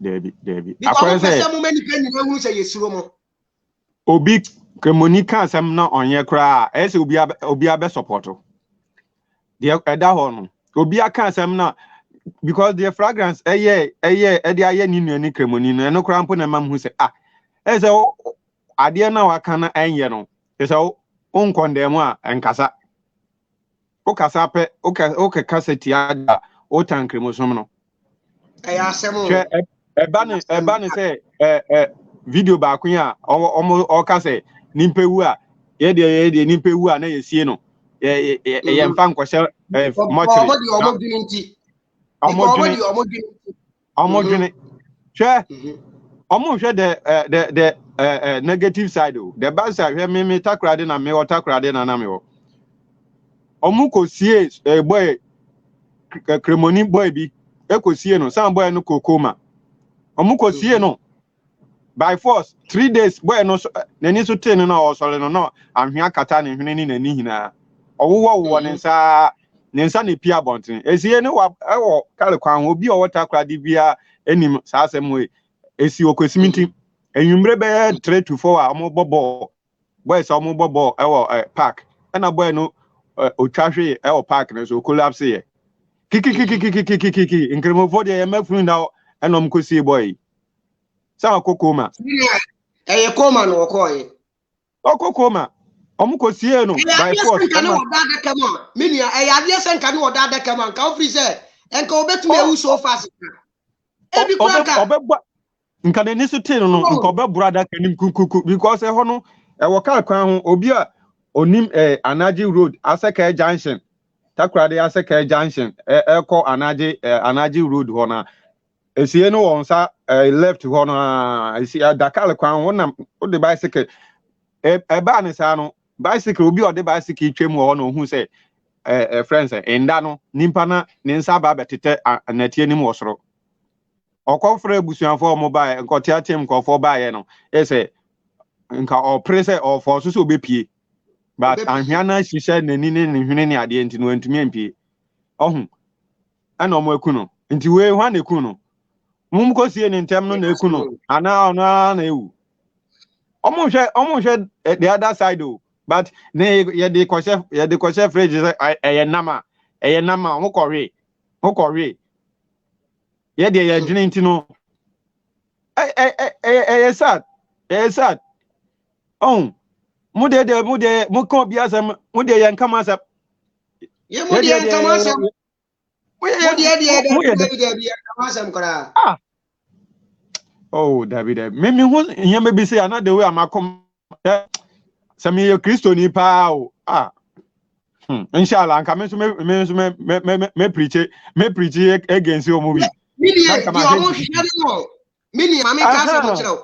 Speaker 5: Debi
Speaker 1: akwa say mo mani pen ni hu say yesiro mo
Speaker 5: obi kremoni ka asem na onye kra ese obi abe support dia eda ho no obi aka asem na because the fragrance eye ni nuani kremoni no eno kra mpo na mam hu say say ade na waka na enye no say on condemn a enkasa o kasa pe o kasa ti ada o tan kremosom no
Speaker 1: asemo
Speaker 5: eba ne say video ba kun a o kasa nimpe wu a ye de nimpe wu a na yesie no ye mfa nkwose omodwene hwe omo the negative side the bad side hwe me takrade na me takrade na me wo omo kosie boy kremoni boy bi ekosie no sam boy no kokoma omo kosie no by force 3 days boy no nani so ten no o sole no ahwe akata ne hwene ni nani hina owo ne nsa ne pia bonten esie ne wa kale kwan obi o takrade bia enim sa asem we esi okosiminti enwumre be 3 to 4 a omo bobo boy so omo bobo ewo park na boy no otwahwe ewo park na so collapse ye kiki inkremofo de emafunu na enom kosie boy sa kokoma
Speaker 1: koma no okoye
Speaker 5: okokoma omo kosie no by force
Speaker 1: kan odada kama mini ade sen kan odada kama kan ofri se enka obetumi ewu so fast ebi kwaka
Speaker 5: obegba nka na nisu tin no nka obebura kanim kukuku because e ho no e wokal kwan ho obi a onim Anaji road Aseka junction takrade Aseka junction eko Anaji road ho na esie no wonsa left ho na esie dakal kwan ho na o de bicycle ba ne sa no bicycle obi o de bicycle twem ho na ohun se friends enda no nimpa na ne nsa ba betete anatie nim wosoro okofre busuanfo mobile nkotia team nkofo baaye no ese nka oprese of so obepie but ahia na hihye nani ne hwene ne ade enti no antumi ampie ohun ana omo ekuno nti we hwa na ekuno mum kosie ne ntem no na ekuno ana ona na ewu omo hwe the other side o but ne ye de koshe fridge eye nama mo korwe ye de ye dwene nti no sad oh mu ko bi asem mu de ye nkama asem
Speaker 1: ye mu de ye nkama asem mu de nkama asem kora
Speaker 5: oh David me hu nya me bi say another way amakom sami ye Kristo ni pa o inshallah nka me preach against your movie
Speaker 1: mini omo hihye no mini mama ka se mo kire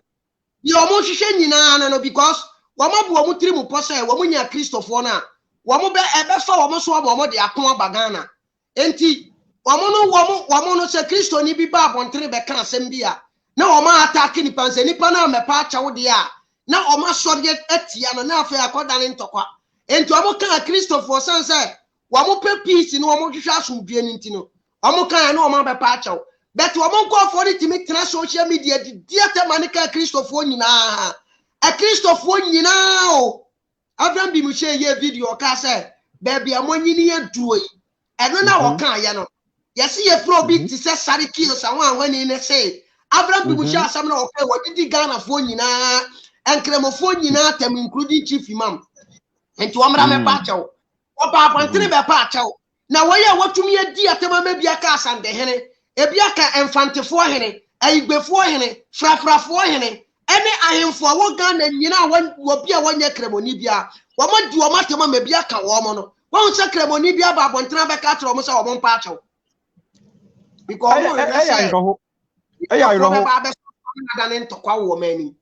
Speaker 1: yo omo hihye nyina no because womo bu omo tiri mu pose womo nya Kristofo na womo be fa womo so womo de akon abagana enti womo no se Kristo ni bi ba bontere be kan asem bia na womo attack ni panse ni pa na me pa acha wo de a na womo asori atia no na afa akoda ne ntokwa enti womo kan Kristofo sanse womo pe peace ni womo hwehwe asomdue ni ntino womo kan na womo be pa acha but womo go for it me tra social media di diate manika Kristofo nyina a Kristofo nyina o Abraham bi mu share ye video ka say baby amonyini ye duo yi eno na wo kan ye no yesi ye flow bi ti say sari kills awon wani ne say Abraham bi mu share asam na wo kai wodidi Ghana fo nyina enkremofo nyina tem including chief imam enti wo mra me pa chawo wo pa apantene be pa chawo na wo ye watumi ye di atema mabia ka asande hene ebiaka enfantefo hene ayigbefo hene frafrafo hene ene ahemfo wo Ghana nyina wo bia wonya kremoni bia wo ma di wo matema mabiaka wo mo no wo se kremoni bia ba bontena be ka tro mo se wo mo mpa acho because ayiro ba be na ne ntokwa wo mani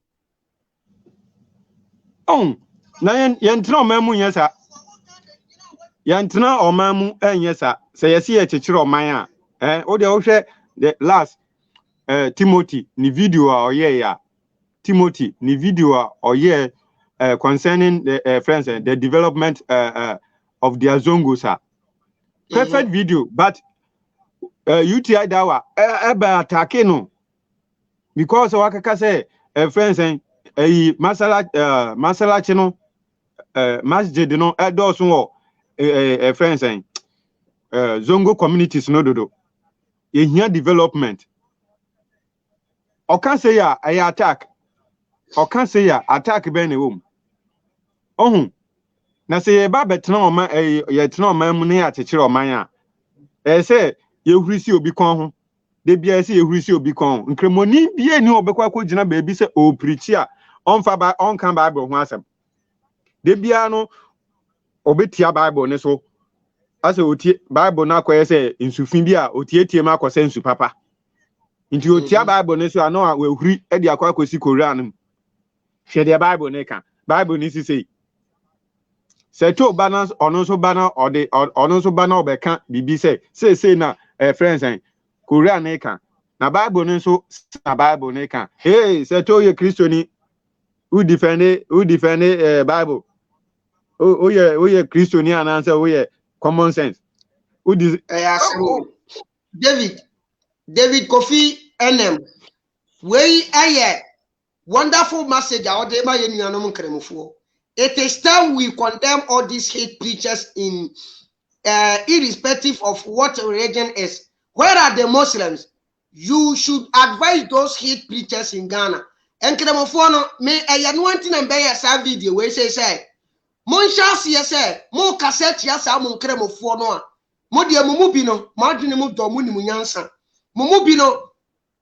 Speaker 5: na yentra omamu nyesa yentra omamu enyesa se yesi ye chechire oman a o de wo hwe the last Timothy ni video a oye ya Timothy ni video a oye concerning the friends the development of their zongos perfect video but UTI dawa eba attack no because wakaka say friends masala chino masjid no edosun wo friends zongo communities no dodo yehia development o can say ya attack o can say ya attack be na wom ohun na say ye ba betena oma ye tena oma mu ne ya chekere oman a say ye hurisi obi kon ho de bia say ye hurisi obi kon nkremoni bia ni obekwa ko gina ba bi say o preach a onfa ba on kan Bible ho asem de bia no obetia Bible ne so ase otie Bible na akoye say insufin bi a otietie ma akose nsu papa nti otia Bible ne so ano a wehuri e de akosi Koran hwe de Bible ne kan Bible ni si say to balance ono so bana ode ono so bana obeka bibi say na friends and Koran ne kan na Bible ne so na Bible ne kan hey say to ye Christiani who defend Bible oh yeah Christiani and answer oh yeah common sense who
Speaker 1: David Kofi NM we aye wonderful message out there my nuanom kremofo. It is time we condemn all these hate preachers in irrespective of what religion is. Where are the Muslims? You should advise those hate preachers in Ghana. And Kremofono me wanting and buy a video where say Mon chance say mo cassette yasa mon Kremofono mo dia mumubino madwene mu do mu ni munyansa mumubino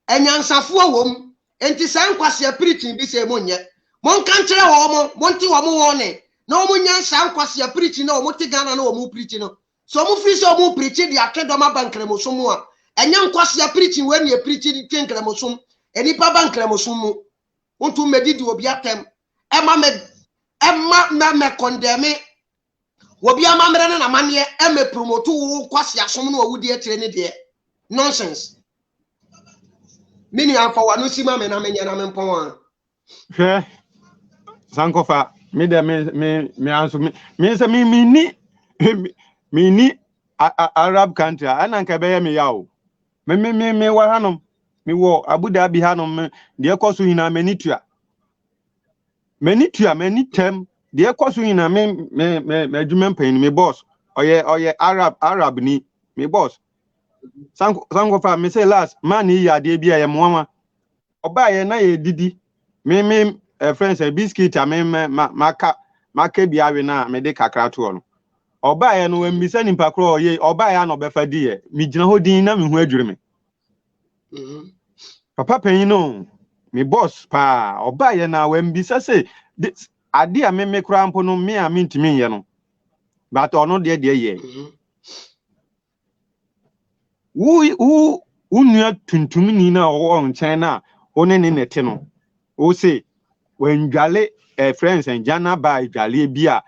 Speaker 1: enyansafo wom enti san kwase preaching bi say monye mon kan kire wo mo monti wo mo wone na wo nyansa kwase preaching na wo mo tigana na wo mo preaching no so mo free so mo preaching dia kedoma bankremosum mu a enya kwase preaching we na preaching tenkremosum eni pa bankremosum mu untu medidi obi atem emma me condemn obi amamre na mane eme promote wo kwase asom na wo di atire ne de nonsense mini afa wanu sima me na menya na me mpon
Speaker 5: a Sankofa me de me answer me say me ni Arab country ana nka be me yawo me wa hanom me wo Abu Dhabi hanom de ekoso hina manitua manitem de ekoso hina me adwuma pan me boss oye Arab ni me boss Sankofa me say last man yi ade bia ye moama oba ye na ye didi me friends a biscuit a me maka bia we na me de kakra to no oba ye no mbisa nimpa kro ye oba ye na obefa di ye mi gina ho din na me hu adwure me papa pen no me boss pa oba ye na we mbisa say ade a me kra mpo no me a mintimi ye no but ono de ye Who nua tuntum ni na o nchen na one ne nete no o say when dwale friends and jana ba dwale bia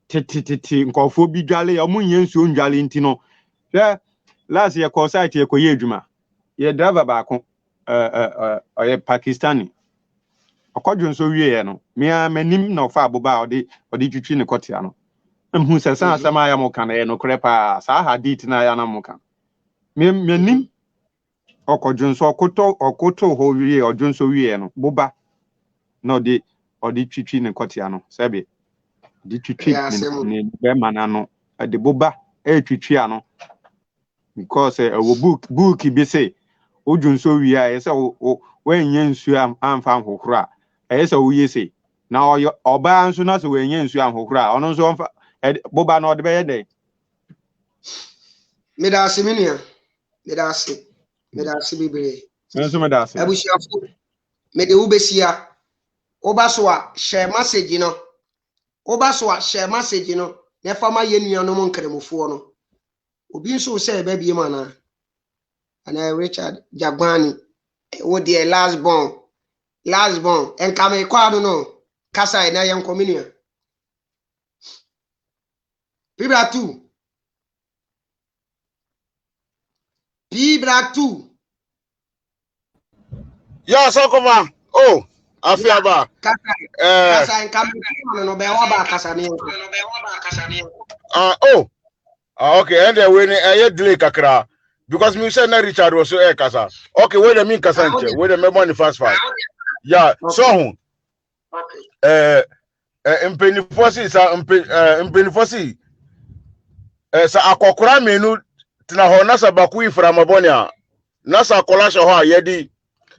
Speaker 5: titi nkofo bi dwale o munye nsuo ndwale nti no last year call site ye koye adwuma ye driver ba ko oye Pakistani okodwo nso wie no me amanim na ofa aboba odi twitwi ne kotia no emhu sesa asama ya mo kan ye no krepa sa hadith na ya na mo kan menim okodwonso okoto ho wie odwonso wie no boba na odi twitwi ne kotia no sebe di twitwi ne be manano de boba twitwi ano because wo book bi say odwonso wie a say wenye nsu amfa hohora say wo yese na oba nso na say wenye nsu ahohora ono nso boba na ode be ye dey
Speaker 1: medase minia medase bibre
Speaker 5: enso medase
Speaker 1: abusiafo mede ubesia obaso a share message no na fama ye nuanom nkremofo no obi nso say ba biem ana Richard Jagwani wo de last born enka me kwado no kasa na ye nkominia Bibra 2
Speaker 2: Ya Sankofa oh afiaba
Speaker 1: kasa enka me no be wa ba kasa ni
Speaker 2: okay and we any delay kakra because me say na Richard was so kasa okay wait a minute kasa nche wait a me money fast yeah so okay impenifosi sa akokora menu tina ho na sabaku ifra maboni a nasa akola hye ho a yedi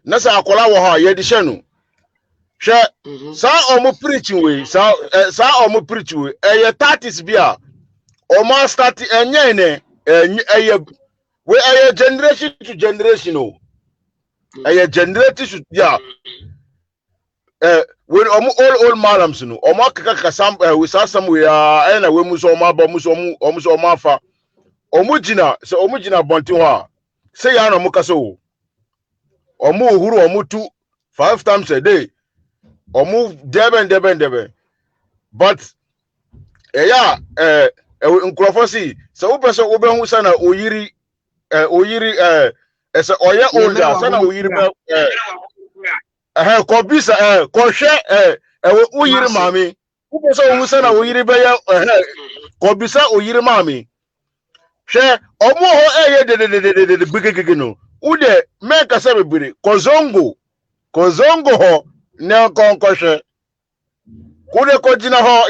Speaker 2: nasa akola wo ho a yedi hye no hwe sa omo preaching we sa omo preach we eye 30s bia omo start enye ne eye we eye generation to generation o eye generation to ya when all malams no omo kaka sam we sa sam we na we muso omo aba muso omo afa omo gina bonti ho a say ya no mo kasa o omo ohuru omo tu 5 times a day omo deben but nkrofo si so wo pese wo be hu sana oyiri ese oye older sana oyiri be ko bisa ko hwe oyiri mami wo pese wo sana oyiri be ko bisa oyiri mami hwe omo ho de bigegege no wo de men kasa bebere kozongo ho ne konkoshe kude ko jina ho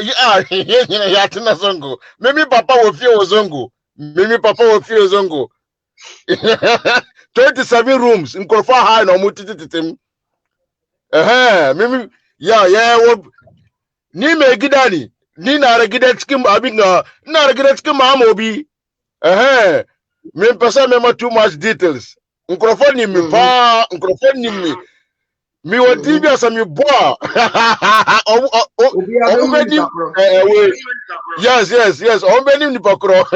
Speaker 2: ya tina zongo mimi papa wo fie ozongo 27 rooms nkorfa ha na mo tititim mimi ya wo ni me gidani ni na regida skim abinga na regida skim ma obi mi pesa me too much details nkorfa ni mi pa nkorfa ni mi wo TV asa mi boa yes ombeni ni pakro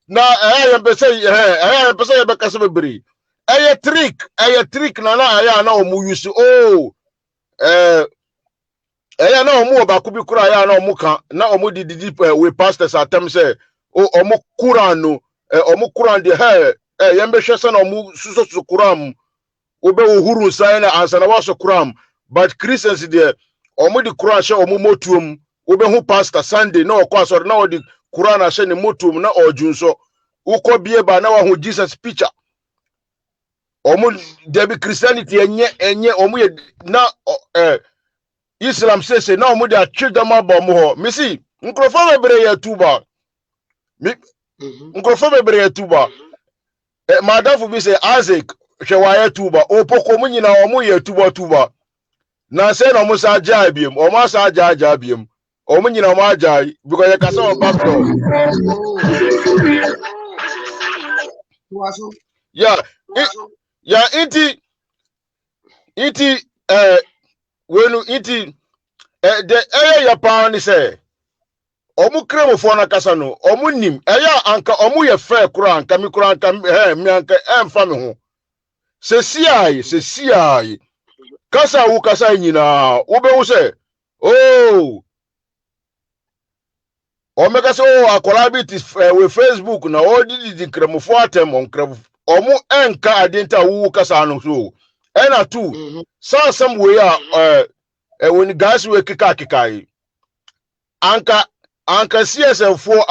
Speaker 2: na ya pesa ya bekasa bebri trick na na omu use na omu ba ku bi kura ya na omu kan na omu di we pastors atem say omu Quran no omu Quran de ya mbehwe se na omu suso Quran obe uhuru sai na ansa na waso Quran but Christians there omu di Quran she omu motuom obe hu pastor Sunday na okọ asori na odi Quran ashe ni motuom na ojunso ukọ bie ba na wa hu Jesus picture omu debi Christianity enye omu ye na Islam say na omu da children abom ho misi nkrofo bebre ya tuba nkrofo bebre ya tuba madafu bi say Isaac hwewaye tuba opoko mu nyina omu ye tuba na say na omu sa aja biem omu sa aja biem omu nyina omu aja because you kasa on back door ya iti wenu iti de ya pa ni say omu kremofo na kasa no omu nim anka omu ye fair kura anka mi kura anka mi anka emfa me ho sesiai kasa wu kasa nyina wo be wo se omeka so akolabit we Facebook na o di kremofo atem on kremofo omu enka adenta wu kasa no so ena tu some way when guys we kika anka CSF4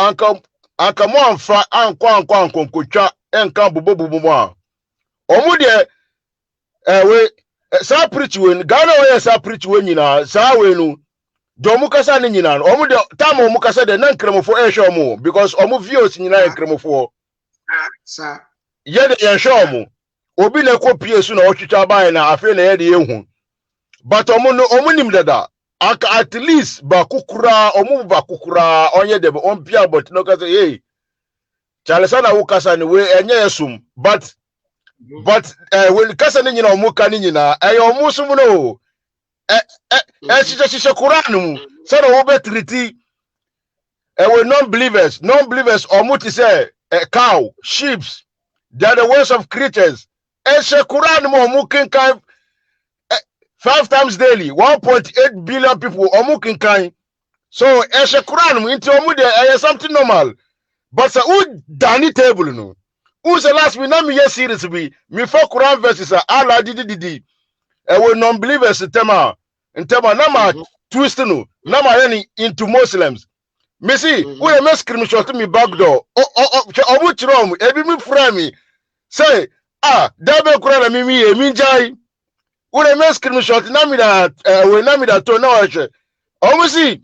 Speaker 2: anka mo anfa anko kontwa enka bobobobo mo a omu de we sa preach we Ghana we sa preach we nyina sa we no do omu kasa ne nyina omu de tam omu kasa de na nkremofo ehwe omu because omu views nyina nkremofo
Speaker 1: sa
Speaker 2: ye de ehwe omu obi na kopie su na otwitwa ban na afi na ye de ehu but omu nim dada aka at least ba kukura onye de on pia but no kasa Charlesa na wukasa ni we enye yesum but when kasa ni nyina omu ka ni nyina omu sum no shisha Quran mu so na wo be treat we non-believers omu ti say cow sheep they are the worst of creatures Quran mu omu kinkan 5 times daily 1.8 billion people omu kinkan so Quran mu into omu de something normal but who dani table no who say last me na me yes series be me for Quran verses ala didi we non-believers tema na ma twist no na ma into Muslims me see who dey make screenshot me back door omu chirom ebi me friend me say that be Quran na me njai who dey make screenshot na me that to na wa che omu see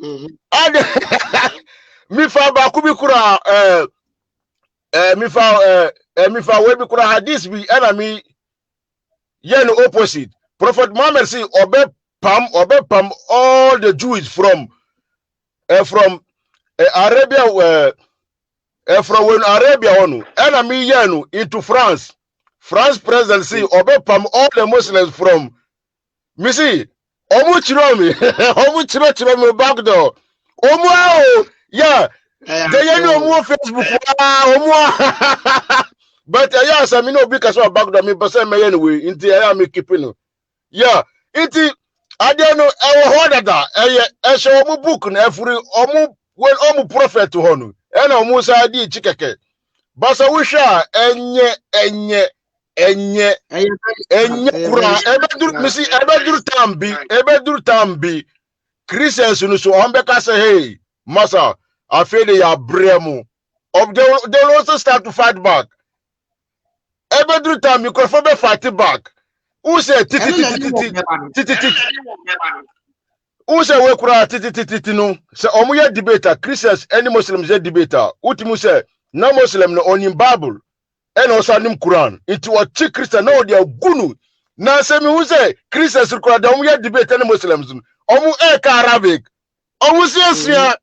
Speaker 2: mi fa ba ku bi kura mi fa
Speaker 6: me fa we bi kura hadith bi ana mi ye no opposite. Prophet Muhammad say obe pam all the Jews from Arabia from when Arabia onu and me yenu into France president say obe pam all the Muslims from me see omu chiro me back door omu yeah they yenu omu Facebook omu but yes I mean no because of back door me person me anyway into I me keeping yeah into I don't know I heard that I show omu book na every omu when omu prophet to honu ena omu sa di chikeke basa wisha enye kura ebedur tambi Christians no so ombeka say hey masa afele ya bremu of they will also start to fight back ebedur tambi ko for be fight back who say titi who say we kura titi no say omu ya debater Christians any Muslims ya debater utimu say na Muslim no onim Bible and also nim Quran into a chick Christian no they gunu na say me who say Christians kura da omu ya debate any Muslims omu Arabic omu say sia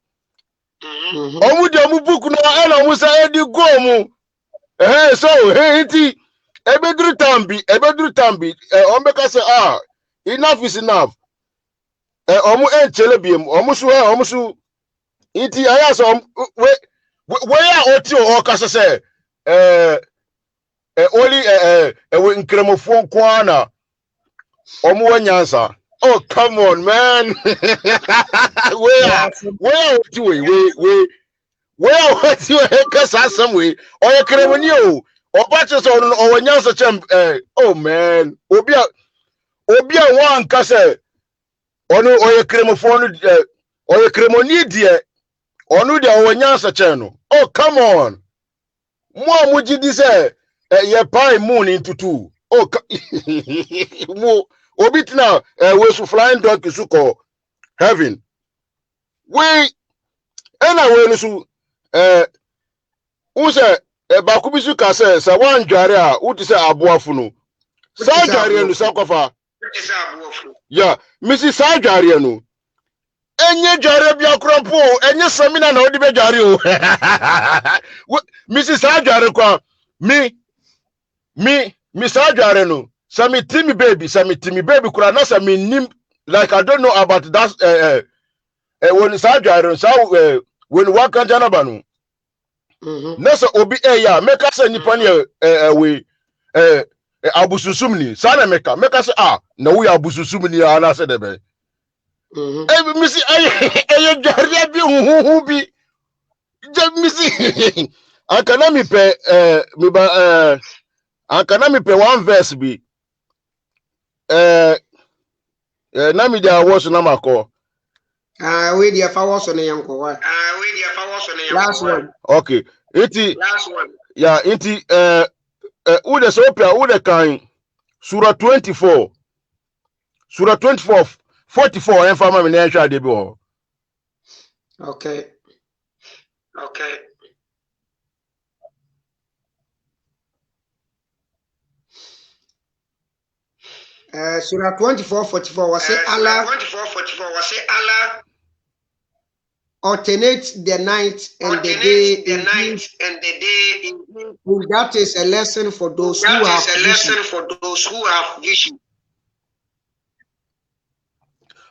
Speaker 6: omu de omu book no and omu say edi go omu so hey iti ebedru tambi ombeka say enough is enough omu enchele biem omu su iti aya so we ya oti o kasa say only we nkremofo kwana omu wanyansa oh come on man where oti we oti kasa some way o ye kremoni o obache so o wanyansa chem oh man obi a wan kasa onu oye kremoni die onu de owanyansa cheno oh come on mo mujidi say ye pai moon into two oh mo obitina we su flying dog su ko heaven we ena we su unse ba ku bi su ka say wan dware a uti say aboafo no sa dware no sa kofa yeah misi sa dware no enye dware bia kroppo enye semina na odi be dware o misi sa dware kwa mi sa dware no sami timi baby kura na sami nim like I don't know about that when sa dware sa when waka janaba no nasa obi ya meka sa nipa ne we abususumni sa na meka sa na we abususumni ana se debe misi dware bi hu bi misi akana mi pe one verse bi na mi dia wo so na makọ
Speaker 1: we dia fa wo so na yanko wa last one
Speaker 6: okay last one yeah iti u de so pia u de kan sura 24 44 en fama mi na hwa de bi ho
Speaker 1: okay Surah 24:44 was say Allah alternate the night and the day and that is a lesson for those who have vision.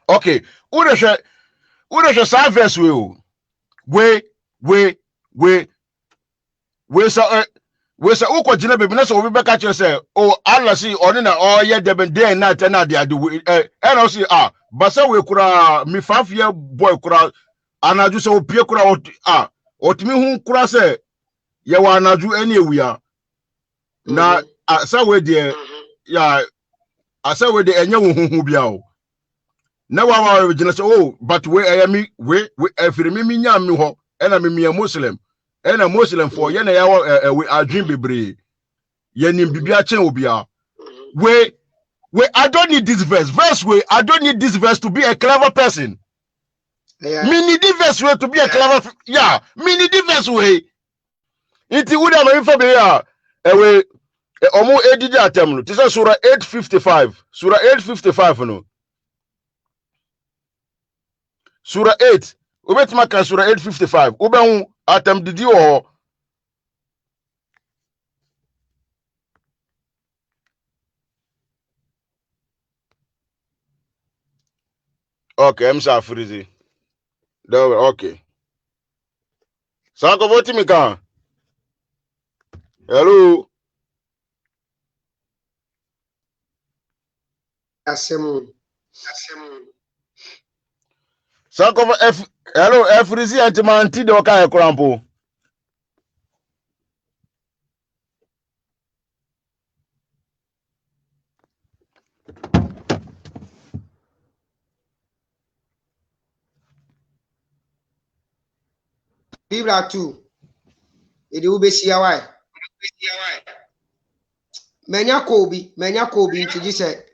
Speaker 6: Okay, ure sa verse we sa uko jina bebi na so obi beka che say oh Allah see oni na oye deben day na na de ade and also basa we kura mi fafia boy kura anaju se opie kura otimi hu kura say ye wa anaju eni ewia na asa we de ya asa we de enye hu bia o na wa jina say oh but we afiri mi nya mi ho ena mi Muslim ena Muslim for ye na ya we adwin bebre ye nim bibia chen obia we I don't need this verse I don't need this verse to be a clever person. Me need this verse to be a clever me need this verse way iti uda ma info be ya ewe omo edidi atem no tisa sura 855 no sura 8 obetima kan sura 855 obehu atem didi wo okay I'm sorry frizi okay sanko voti mi kan hello
Speaker 1: asemu
Speaker 6: sanko hello frizi antimanti de oka ekrampo
Speaker 1: Bibra 2 ede ubesia wai menya kobi ntiji se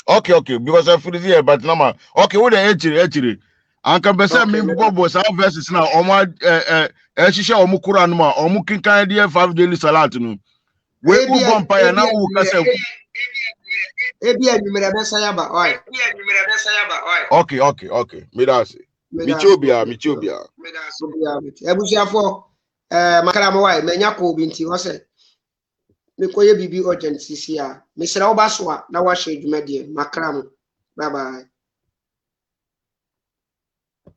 Speaker 6: okay because I feel here but normal okay we dey echiri anka bese me bobo sa verses na omo ehihye omo Quran ma omo kinkan dey 5 daily salat no we ubon pa ya na wo kase
Speaker 1: ebi anumere besa ya ba oi
Speaker 6: okay me that's Michobia
Speaker 1: ebusiafo makara mo wai menya kobi nti ho se me koye bibi urgent sisi a me sira wo ba so a na wa hye dwuma de makara mo bye bye